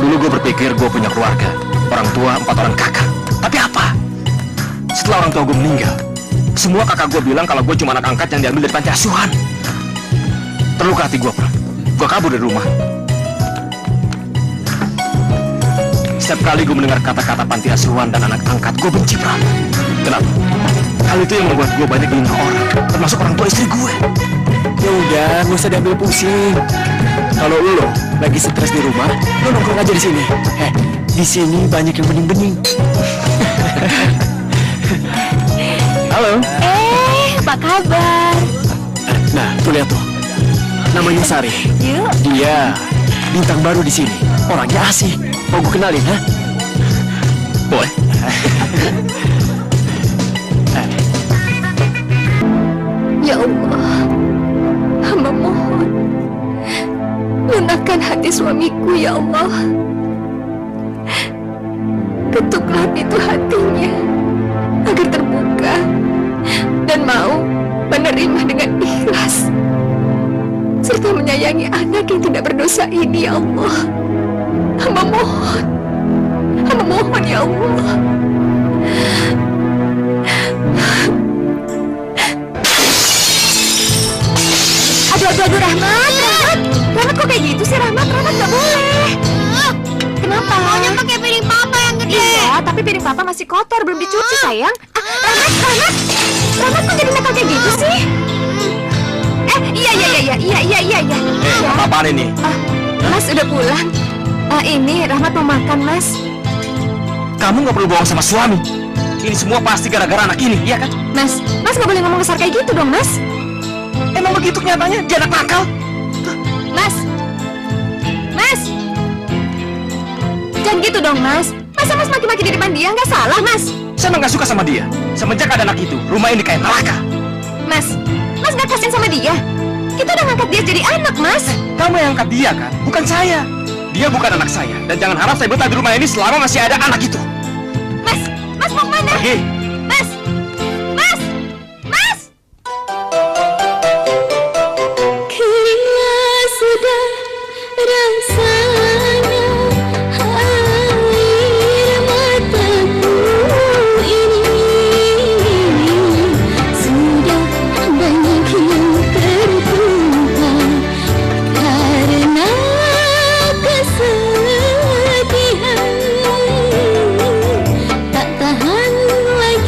Dulu gue berpikir gue punya keluarga, orang tua, 4 orang kakak. Tapi apa? Setelah orang tua gue meninggal, semua kakak gue bilang kalau gue cuma anak angkat yang diambil dari panti asuhan. Terluka hati gue, Pram. Gue kabur dari rumah. Setiap kali gue mendengar kata-kata panti asuhan dan anak angkat, gue benci, Pram. Kenapa? Hal itu yang membuat gue banyak dihina orang, termasuk orang tua istri gue. Ya udah, nggak usah diambil pusing. Kalau lo lagi stres di rumah, lo nongkrong aja di sini. Di sini banyak yang bening-bening. Halo. Apa kabar? Nah, tuh lihat tuh. Namanya Sari. Yuk. Dia bintang baru di sini. Orangnya asik. Mau gue kenalin, ha? Boleh. Ya Allah, hamba mohon lunakkan hati suamiku, ya Allah. Ketuklah pintu hatinya agar terbuka dan mau menerima dengan ikhlas serta menyayangi anak yang tidak berdosa ini, ya Allah. Hamba mohon ya Allah. Aduh, Rahmat kok kayak gitu sih, Rahmat gak boleh. Kenapa? Maunya pakai piring papa yang gede. Iya, tapi piring papa masih kotor, belum dicuci, sayang. Rahmat kok jadi nakal kayak gitu sih? Iya. Apaan ini? Mas udah pulang. Ini Rahmat mau makan, Mas. Kamu nggak perlu bohong sama suami. Ini semua pasti gara-gara anak ini, iya kan? Mas nggak boleh ngomong besar kayak gitu dong, Mas. Emang begitu kenyataannya, dia anak nakal. Mas, jangan gitu dong, Mas. Masa Mas maki-maki di depan dia? Nggak salah, Mas. Saya nggak suka sama dia. Semenjak ada anak itu, rumah ini kayak neraka. Mas nggak kasihan sama dia. Kita udah ngangkat dia jadi anak, Mas. Kamu yang angkat dia kan, bukan saya. Dia bukan anak saya, dan jangan harap saya betah di rumah ini selama masih ada anak itu. Mas mau kemana? Pergi. Mas. Keringat sudah rasanya air mataku ini sudah banyak yang tertumpah karena kesedihan tak tahan lagi.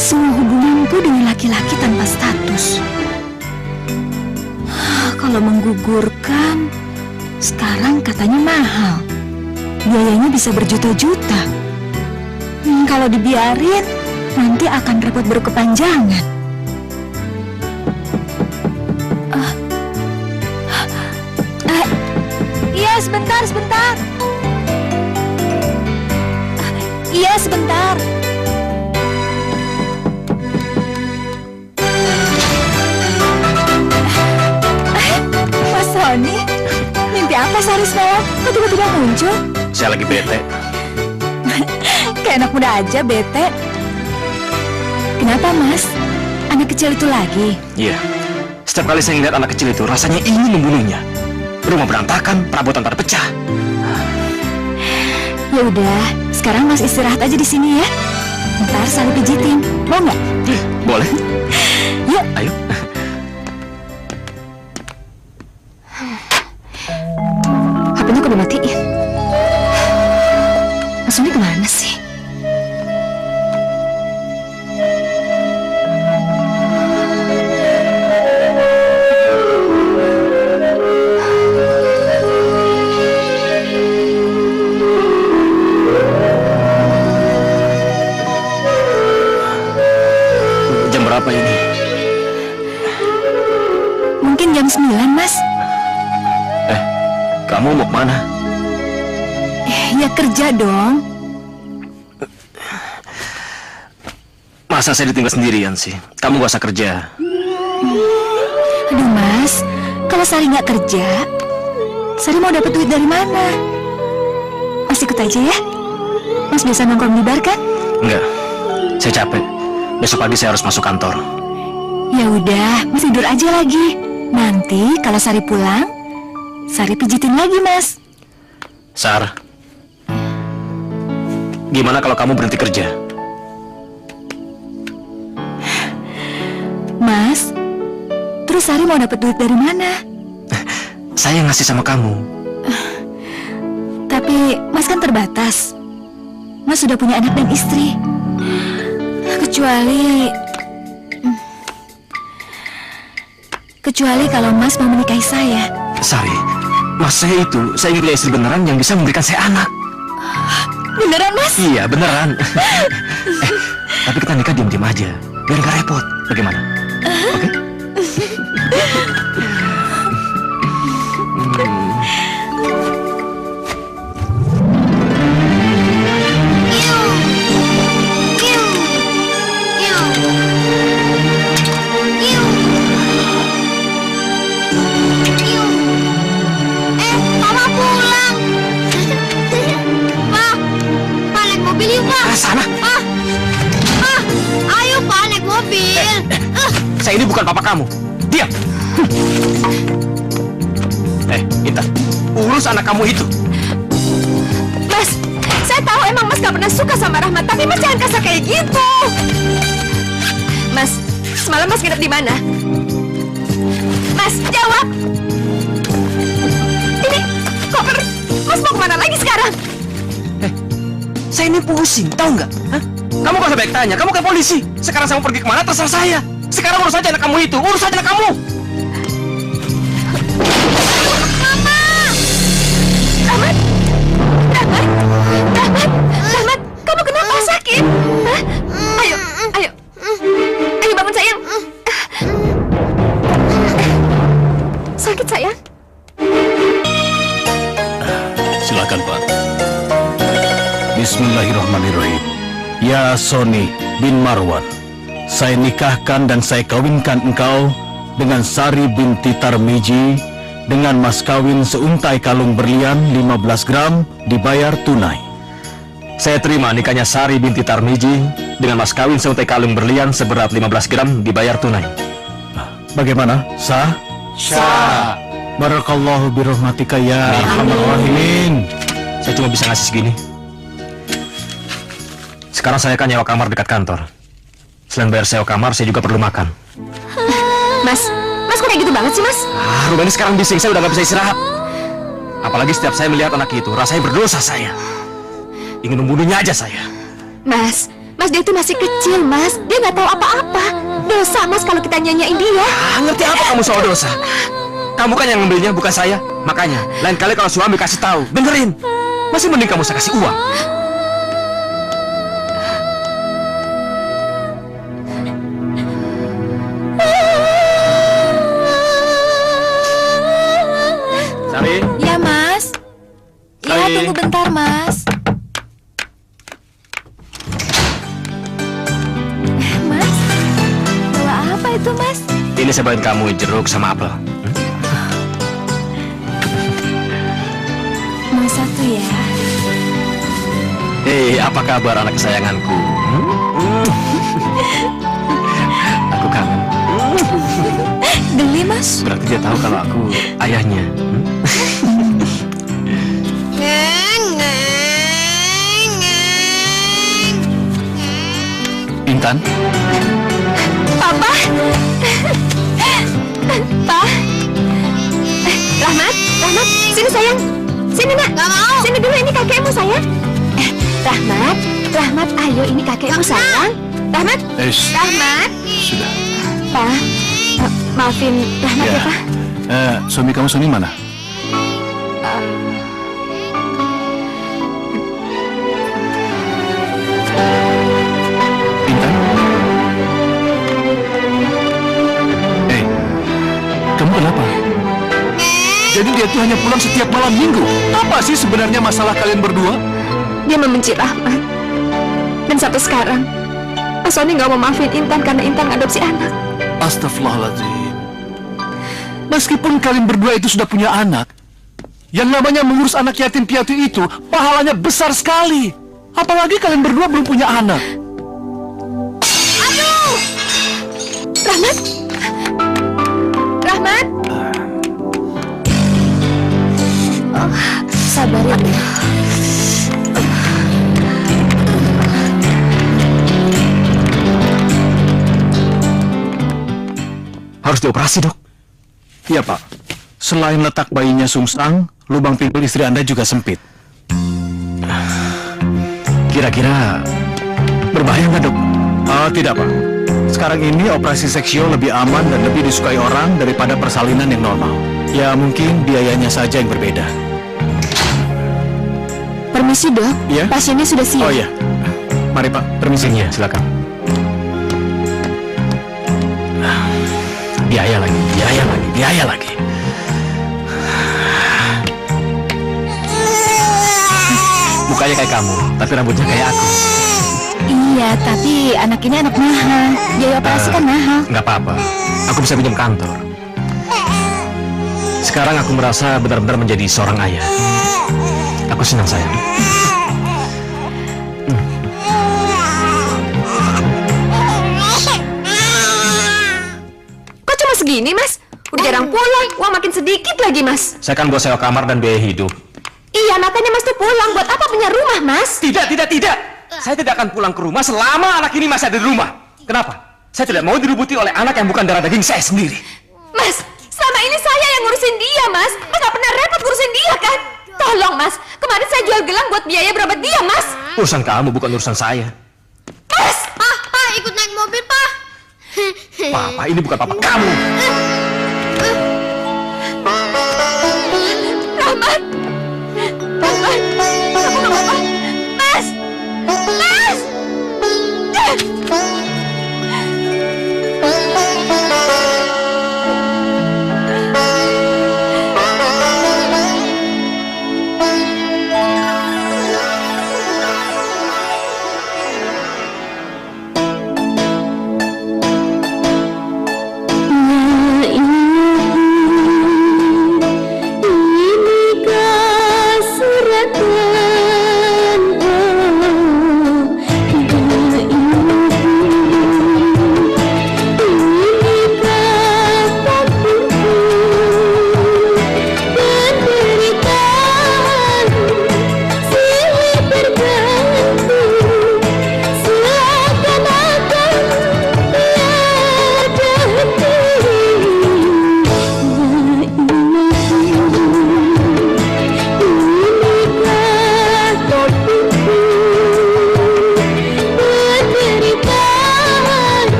semua hubunganku dengan laki-laki tanpa status. Kalau menggugurkan, sekarang katanya mahal. Biayanya bisa berjuta-juta. Kalau dibiarin, nanti akan repot berkepanjangan. Iya, sebentar. Iya, sebentar. Mas Sony, mimpi apa sehari semalam? Kok tiba-tiba muncul? Saya lagi bete. Kayak anak muda aja bete. Kenapa, Mas? Anak kecil itu lagi? Iya. Setiap kali saya ngeliat anak kecil itu, rasanya ingin membunuhnya. Rumah berantakan, perabotan pada pecah. Ya udah, sekarang Mas istirahat aja di sini ya. Ntar Sari pijitin, mau nggak? Boleh. Yuk. Ayo. HP-nya kok dimatiin? Mas Sony kemana sih? Jam berapa ini? Mungkin jam 9, Mas. Kamu mau kemana? Ya kerja dong. Masa saya ditinggal sendirian sih? Kamu gak usah kerja. Aduh, Mas. Kalau Sari nggak kerja, Sari mau dapat duit dari mana? Mas ikut aja ya. Mas biasa nongkrong di bar kan? Enggak. Saya capek. Besok pagi saya harus masuk kantor. Ya udah, Mas tidur aja lagi. Nanti kalau Sari pulang, Sari pijitin lagi, Mas. Sar, gimana kalau kamu berhenti kerja? Mas, terus Sari mau dapat duit dari mana? Saya ngasih sama kamu. Tapi Mas kan terbatas. Mas sudah punya anak dan istri. Kecuali kalau Mas mau menikahi saya. Sari, Mas saya ingin punya istri beneran yang bisa memberikan saya anak. Beneran, Mas? Iya, beneran. Tapi kita nikah diam-diam aja, biar nggak repot. Bagaimana? Oke? Sana. Ayo Pak, naik mobil. Saya ini bukan papa kamu. Diam. Intan, urus anak kamu itu. Mas, saya tahu emang Mas gak pernah suka sama Rahmat, tapi Mas jangan kasar kayak gitu. Mas, semalam Mas nginep di mana? Mas, jawab. Ini koper. Mas mau kemana lagi sekarang? Saya ini pusing, tahu nggak? Hah? Kamu gak usah banyak tanya, kamu kan polisi. Sekarang saya mau pergi kemana terserah saya. Sekarang urus aja anak kamu itu, urus aja anak kamu. Mama! Rahmat! Kamu kenapa sakit? Hah? Ayo bangun sayang. Sakit sayang? Silakan, Pak. Bismillahirrahmanirrahim. Ya Sony bin Marwan, saya nikahkan dan saya kawinkan engkau dengan Sari binti Tarmiji dengan mas kawin seuntai kalung berlian 15 gram dibayar tunai. Saya terima nikahnya Sari binti Tarmiji dengan mas kawin seuntai kalung berlian seberat 15 gram dibayar tunai. Bagaimana? Sah? Sah. Barakallahu birahmatika ya arhamar rahimin. Saya cuma bisa ngasih segini. Sekarang saya akan nyewa kamar dekat kantor. Selain bayar sewa kamar, saya juga perlu makan. Mas kok kayak gitu banget sih, Mas? Rumah ini sekarang bising, saya udah gak bisa istirahat. Apalagi setiap saya melihat anak itu, rasanya berdosa saya. Ingin membunuhnya aja saya. Mas Mas, dia itu masih kecil, Mas. Dia nggak tahu apa-apa. Dosa, Mas, kalau kita nyanyain dia. Ngerti apa kamu soal dosa? Kamu kan yang ngambilnya, bukan saya. Makanya, lain kali kalau suami kasih tahu, dengerin. Masih mending kamu saya kasih uang. Sari? Ya, Mas. Ya, Sari. tunggu bentar, Mas. Mas, bawa apa itu, Mas? Ini saya bawain kamu jeruk sama apel. Mau satu ya? Hei, apa kabar anak kesayanganku? Aku kangen. Geli, Mas. Berarti dia tahu kalau aku ayahnya. Intan, Papa. Pa. Rahmat, Rahmat, sini sayang. Sini nak. Gak mau. Sini dulu, ini kakekmu sayang. Rahmat, Rahmat, ayo ini kakekmu sayang. Rahmat, Rahmat. sudah. Pa, maafin Rahmat ya, Pa. Suami kamu Sony mana? Intan? Kamu kenapa? Jadi dia tuh hanya pulang setiap malam minggu. Apa sih sebenarnya masalah kalian berdua? Dia membenci Rahmat. Dan sampai sekarang, Mas Sony nggak mau maafin Intan karena Intan adopsi anak. Astagfirullahaladzim. Meskipun kalian berdua itu sudah punya anak, yang namanya mengurus anak yatim piatu itu pahalanya besar sekali. Apalagi kalian berdua belum punya anak. Aduh! Rahmat? Rahmat? Oh, sabar ya, Bu. Harus dioperasi, Dok. Iya, Pak. Selain letak bayinya sungsang, lubang pinggul istri Anda juga sempit. Kira-kira berbahaya nggak, Dok? Tidak, Pak. Sekarang ini operasi seksio lebih aman dan lebih disukai orang daripada persalinan yang normal. Ya, mungkin biayanya saja yang berbeda. Permisi, Dok. Iya? Pasiennya sudah siap. Oh iya. Mari, Pak. Permisinya, silakan. Biaya lagi, biaya lagi, biaya lagi. Mukanya kayak kamu, tapi rambutnya kayak aku. Iya, tapi anak ini anak mahal. Biaya operasi kan mahal. Nggak apa-apa, aku bisa pinjam kantor. Sekarang aku merasa benar-benar menjadi seorang ayah. Aku senang, sayang. Kok cuma segini, Mas? Udah jarang pulang, uang makin sedikit lagi, Mas. Saya kan buat sewa kamar dan biaya hidup. Iya, makanya Mas tuh pulang. Buat apa punya rumah, Mas? Tidak, tidak, tidak. Saya tidak akan pulang ke rumah selama anak ini masih ada di rumah. Kenapa? Saya tidak mau dirubuti oleh anak yang bukan darah daging saya sendiri. Mas, selama ini saya yang ngurusin dia, Mas. Mas gak pernah repot ngurusin dia, kan? Tolong, Mas. Kemarin saya jual gelang buat biaya berobat dia, Mas. Urusan kamu bukan urusan saya. Mas! Pak, ikut naik mobil, Pak. Papa ini bukan papa kamu. Rahmat! Rahmat! Kamu gak apa-apa? Mas! Mas!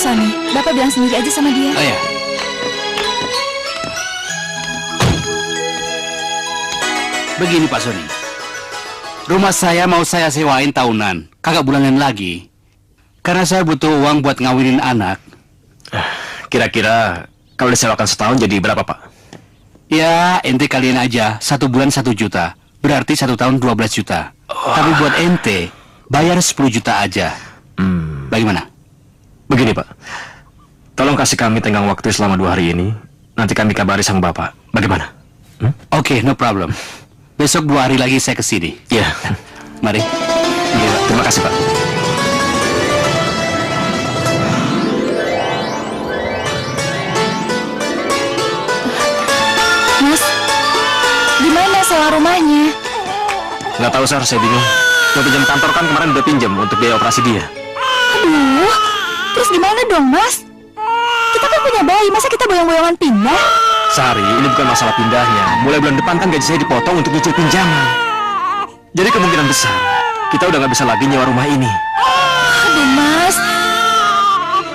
Mas Sony, Bapak bilang sendiri aja sama dia. Oh ya. Begini Pak Sony, rumah saya mau saya sewain tahunan, kagak bulanan lagi. Karena saya butuh uang buat ngawinin anak. Kira-kira kalau disewakan setahun jadi berapa, Pak? Ya, ente kalian aja, 1 bulan 1 juta. Berarti 1 tahun 12 juta. Tapi buat ente, bayar 10 juta aja. Bagaimana? Begini, Pak. Tolong kasih kami tenggang waktu selama 2 hari ini. Nanti kami kabari sama Bapak. Bagaimana? Oke, no problem. Besok 2 hari lagi saya kesini. Iya. Mari. Iya, terima kasih, Pak. Mas, gimana sewa rumahnya? Nggak tahu, Sar. Saya bingung. Mau pinjam kantor kan kemarin udah pinjam untuk biaya operasi dia. Aduh, terus gimana dong, Mas? Kita kan punya bayi, masa kita boyong-boyongan pindah? Sari, ini bukan masalah pindahnya. Mulai bulan depan kan gaji saya dipotong untuk nyicil pinjaman. Jadi kemungkinan besar kita udah nggak bisa lagi nyewa rumah ini. Aduh, Mas.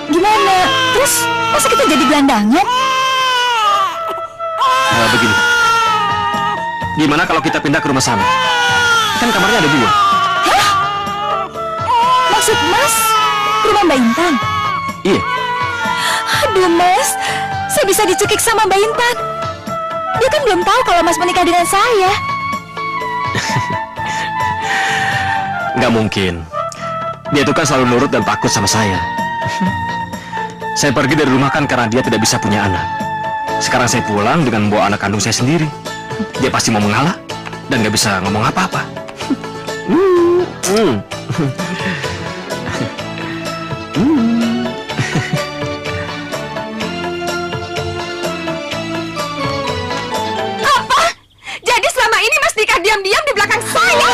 Gimana? Terus, masa kita jadi gelandangan? Nah, begini. Gimana kalau kita pindah ke rumah sana? Kan kamarnya ada 2. Hah? Maksud Mas, ke rumah Mbak Intan? Iya. Aduh, Mas. Saya bisa dicekik sama Mbak Intan. Dia kan belum tahu kalau Mas menikah dengan saya. Nggak mungkin. Dia itu kan selalu nurut dan takut sama saya. Saya pergi dari rumah kan karena dia tidak bisa punya anak. Sekarang saya pulang dengan membawa anak kandung saya sendiri. Dia pasti mau mengalah dan nggak bisa ngomong apa-apa. Apa? Jadi selama ini Mas nikah diam-diam di belakang saya?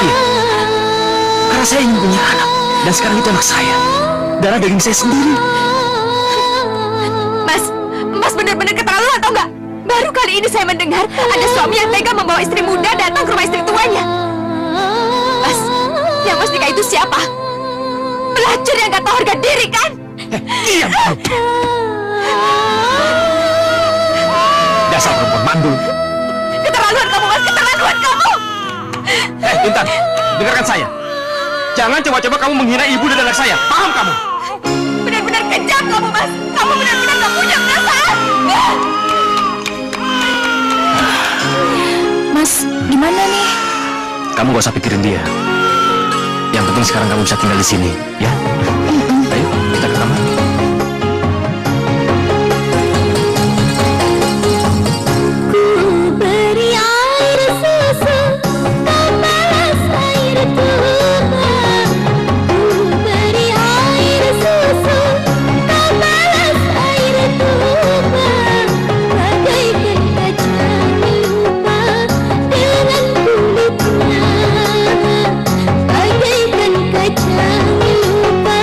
Karena saya ingin punya anak. Dan sekarang itu anak saya. Darah daging saya sendiri. Mas benar-benar keterlaluan atau enggak? Baru kali ini saya mendengar ada suami yang tega membawa istri muda datang ke rumah istri tuanya. Mas, yang Mas nikah itu siapa? Pelacur yang gak tahu harga diri kan? Diam! Dasar perempuan mandul. Keterlaluan kamu, Mas, keterlaluan kamu! Intan, dengarkan saya. Jangan coba-coba kamu menghina ibu dan anak saya. Paham kamu? Benar-benar kejam kamu, Mas. Kamu benar-benar gak punya perasaan. Mas, gimana nih? Kamu gak usah pikirin dia. Yang penting sekarang kamu bisa tinggal di sini, ya? Ayo, kita ke kamar. Bagaikan kaca lupa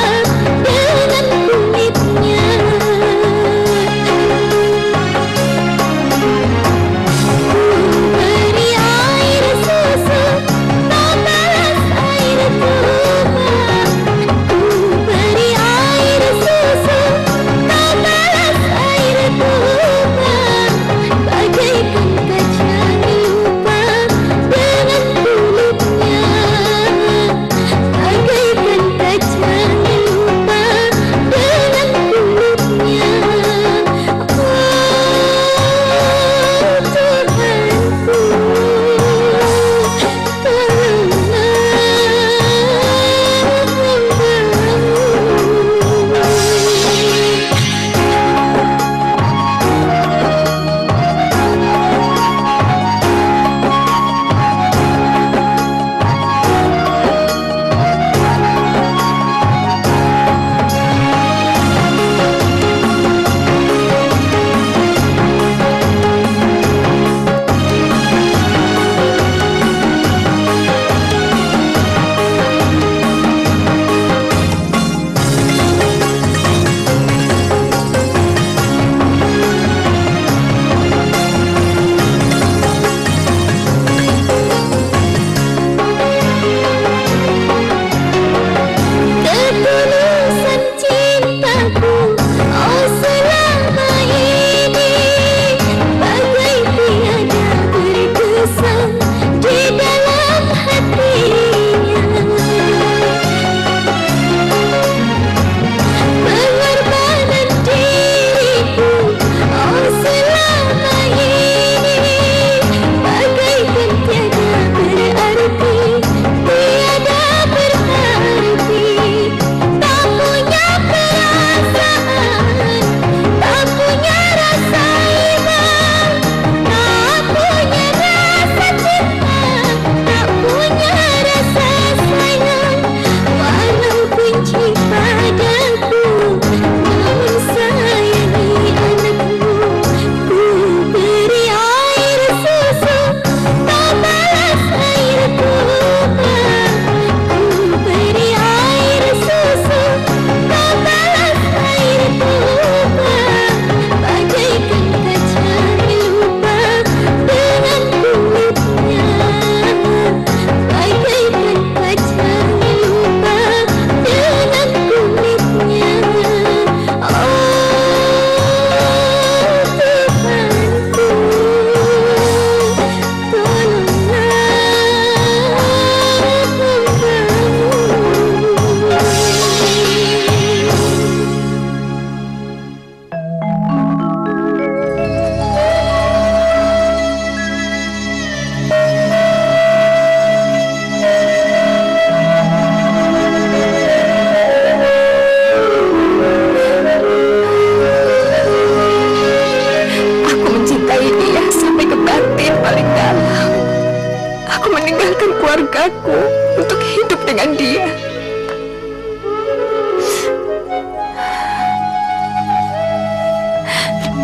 keluargaku untuk hidup dengan dia.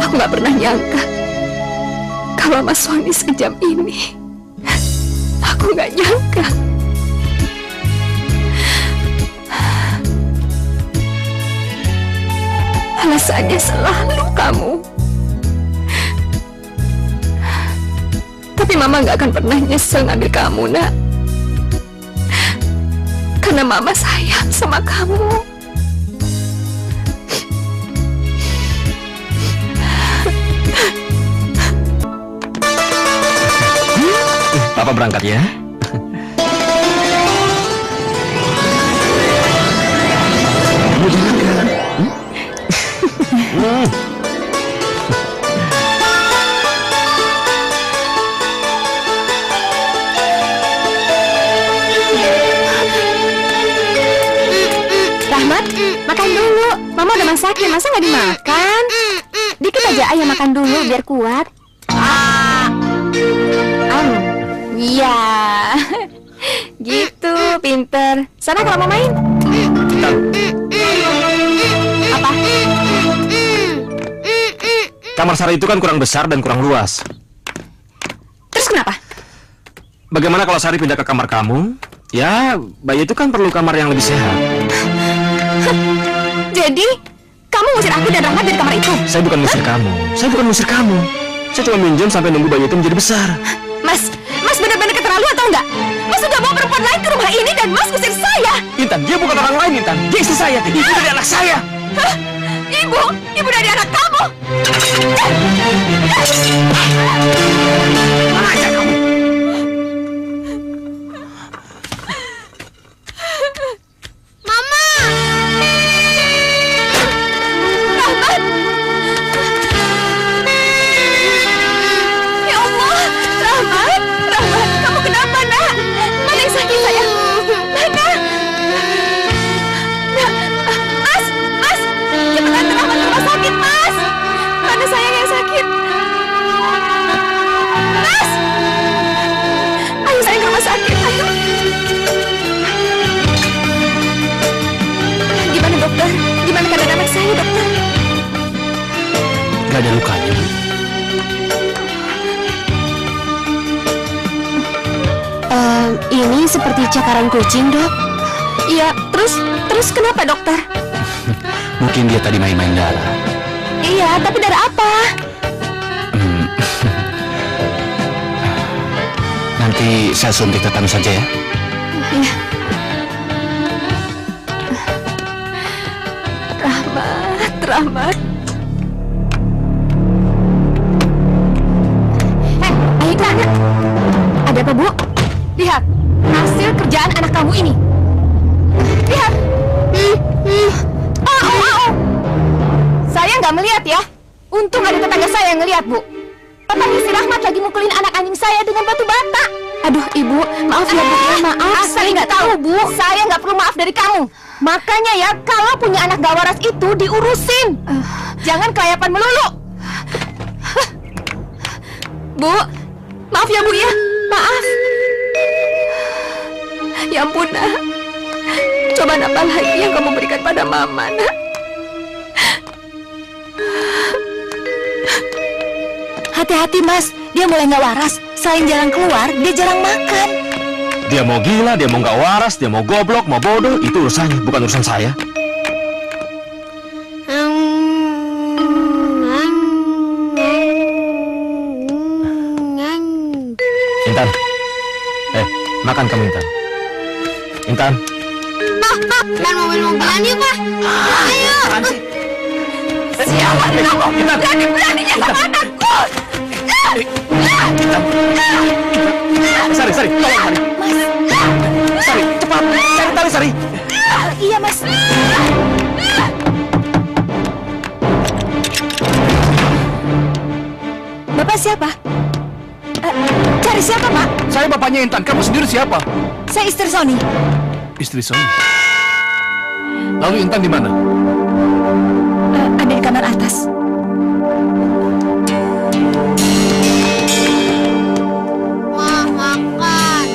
Aku gak pernah nyangka kalau Mas Sony sekejam ini. Aku gak nyangka. Alasannya selalu kamu. Tapi Mama gak akan pernah nyesel ngambil kamu, nak. Karena Mama sayang sama kamu. Papa berangkat ya. Rahmat, makan dulu. Mama udah masakin, masa nggak dimakan? Dikit aja ayah makan dulu biar kuat. Iya, gitu, pinter. Sana kalau mau main. Apa? Kamar Sari itu kan kurang besar dan kurang luas. Terus kenapa? Bagaimana kalau Sari pindah ke kamar kamu? Ya, bayi itu kan perlu kamar yang lebih sehat. Jadi, kamu ngusir aku dan Rahmat dari kamar itu? Saya bukan ngusir kamu. Saya bukan ngusir kamu. Saya cuma minjem sampai nunggu bayi itu menjadi besar. Mas benar-benar keterlaluan atau enggak? Mas sudah bawa perempuan lain ke rumah ini dan Mas ngusir saya. Intan, dia bukan orang lain, Intan. Dia istri saya. Ibu dari anak saya. Hah? Ibu dari anak kamu? Mana aja kamu? Mama! Rahmat! Ya Allah! Rahmat! Kamu kenapa, nak? Mana yang sakit, sayang? Mana? Mas! Cepat antar Rahmat ke rumah sakit, Mas! Mana sayang yang sakit? Mas! Ayo sayang ke rumah sakit, ayo! Gimana, dokter? Gimana keadaan anak saya, dokter? Gak ada lukanya, Bu. Ini seperti cakaran kucing, Dok. Iya, terus kenapa, dokter? Mungkin dia tadi main-main darah. Iya, tapi darah apa? Nanti saya suntik tetanus saja ya. Iya. Rahmat. Ayo anak. Ada apa, Bu? Lihat, hasil kerjaan anak kamu ini. Lihat. Saya nggak melihat ya. Untung ada tetangga saya yang ngelihat, Bu. Katanya si Rahmat lagi mukulin anak anjing saya dengan batu bata. Aduh, Ibu, maaf ya, Bu. Maaf, saya nggak tahu, Bu. Saya nggak perlu maaf dari kamu. Makanya ya, kalau punya anak gak waras itu diurusin. Jangan kelayapan melulu. Bu, maaf ya, Bu ya. Maaf. Ya ampun, nak. Cobaan apa lagi yang kamu berikan pada Mama, nak? Hati-hati, Mas. Dia mulai nggak waras. Selain jarang keluar, dia jarang makan. Dia mau gila, dia mau nggak waras, dia mau goblok, mau bodoh, itu urusannya, bukan urusan saya. Intan, makan kamu Intan. Intan. Pak, dan mobil-mobilan yuk, Pak. Ayo. Siapa kamu? Berani-beraninya sama anakku! Sari, tolong Sari. Sari, cepat, cari tali Sari. Iya, Mas. Bapak siapa? Cari siapa, Pak? Saya bapaknya Intan. Kamu sendiri siapa? Saya istri Sony. Istri Sony. Lalu Intan di mana? Ada di kamar atas. Ma, makan.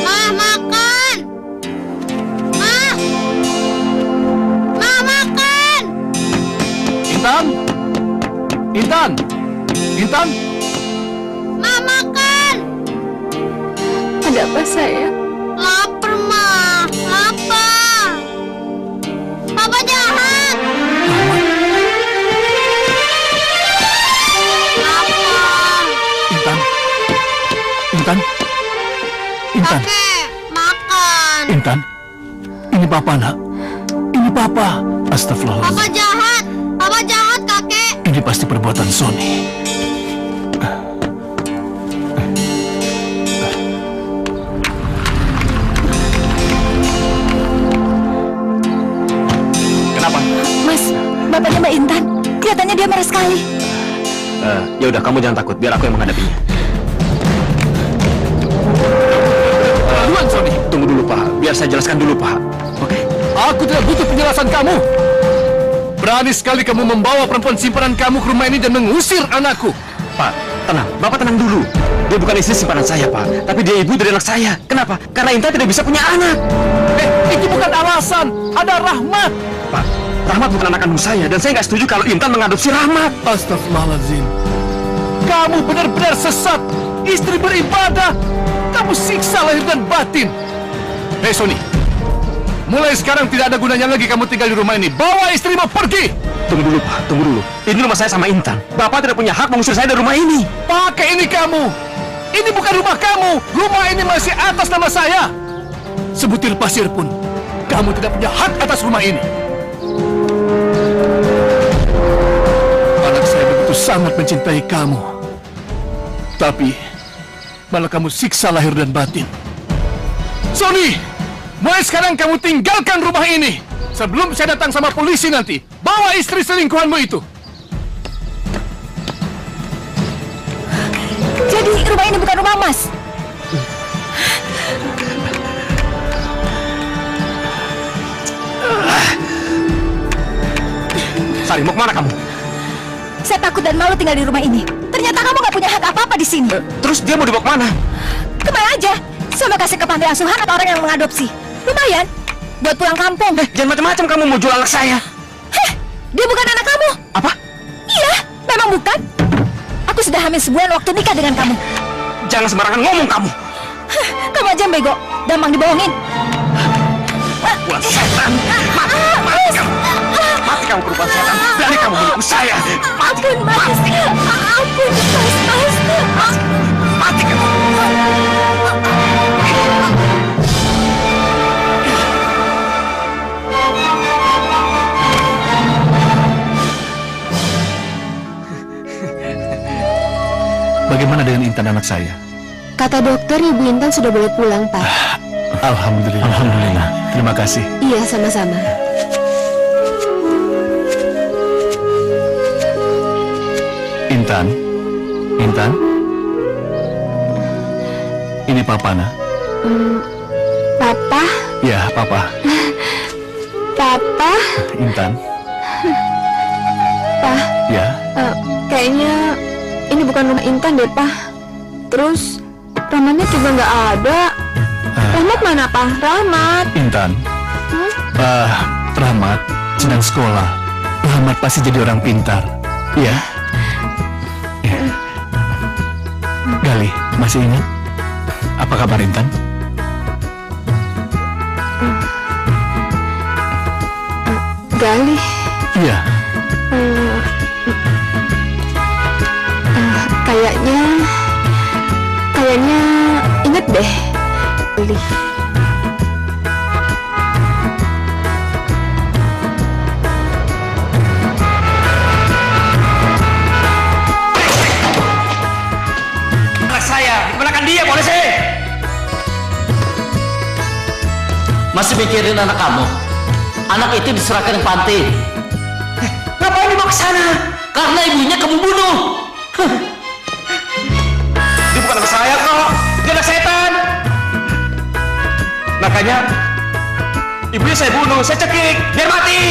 Ma, makan. Ma. Ma, makan. Intan? Intan? Intan? Ma, makan. Ada apa, sayang? Lapar, Ma. Lapar. Papa jahat. Lapar. Intan? Intan? Intan? Kakek, makan. Intan? Ini Papa, nak. Ini Papa. Astagfirullahaladzim. Papa jahat. Papa jahat, kakek. Ini pasti perbuatan Sony. Kenapa? Mas, bapaknya Mbak Intan. Kelihatannya dia marah sekali. Ya udah, kamu jangan takut, biar aku yang menghadapinya. Duluan, Sony. Tunggu dulu Pak, biar saya jelaskan dulu Pak. Oke? Aku tidak butuh penjelasan kamu. Berani sekali kamu membawa perempuan simpanan kamu ke rumah ini dan mengusir anakku. Pak, tenang, Bapak tenang dulu. Dia bukan istri simpanan saya Pak, tapi dia ibu dari anak saya. Kenapa? Karena Intan tidak bisa punya anak. Itu bukan alasan. Ada Rahmat. Pak, Rahmat bukan anak kandung saya, dan saya nggak setuju kalau Intan mengadopsi Rahmat. Astagfirullahaladzim. Kamu benar-benar sesat. Istri beribadah. Kamu siksa lahir dan batin. Hei Sony, mulai sekarang tidak ada gunanya lagi kamu tinggal di rumah ini. Bawa istrimu pergi. Tunggu dulu Pak, tunggu dulu. Ini rumah saya sama Intan. Bapak tidak punya hak mengusir saya dari rumah ini. Pakai ini kamu. Ini bukan rumah kamu. Rumah ini masih atas nama saya. Sebutir pasir pun kamu tidak punya hak atas rumah ini. Anak saya begitu sangat mencintai kamu, tapi malah kamu siksa lahir dan batin. Sony, mulai sekarang kamu tinggalkan rumah ini. Sebelum saya datang sama polisi nanti, bawa istri selingkuhanmu itu. Jadi rumah ini bukan rumah Mas. Sari, mau kemana kamu? Saya takut dan malu tinggal di rumah ini. Ternyata kamu nggak punya hak apa-apa di sini. Terus dia mau dibawa kemana? Kemana aja? Saya mau kasih ke panti asuhan atau orang yang mengadopsi. Lumayan, buat pulang kampung. Jangan macam-macam kamu mau jual anak saya. Heh, dia bukan anak kamu. Apa? Iya, memang bukan. Aku sudah hamil sebulan waktu nikah dengan kamu. Jangan sembarangan ngomong kamu. Heh, kamu aja yang bego, gampang dibohongin. Buat setan. Mati kamu. Mati kamu perempuan setan. Berani kamu menipu saya. Ampun, Mas. Ampun, Mas. Mati kamu. Bagaimana dengan Intan anak saya? Kata dokter, Ibu Intan sudah boleh pulang, Pak. Alhamdulillah. Alhamdulillah. Terima kasih. Iya, sama-sama. Intan? Intan? Ini Papa, nak. Papa? Ya, Papa. Papa? Intan? Pak, Ya? kayaknya ini bukan rumah Intan deh, Pak. Terus, Rahmatnya juga nggak ada. Rahmat mana, Pak? Rahmat. Intan? Rahmat sedang sekolah. Rahmat pasti jadi orang pintar. Iya. Ya. Gali, masih ingat? Apa kabar Intan? Gali. Iya. Kayaknya inget deh. Gali. Anak saya, dikemanakan dia, polisi? Masih mikirin anak kamu? Anak itu diserahkan ke panti. Ngapain dibawa ke sana? Karena ibunya kamu bunuh. Dia bukan anak saya kok. Dia anak setan. Makanya ibunya saya bunuh, saya cekik, biar mati.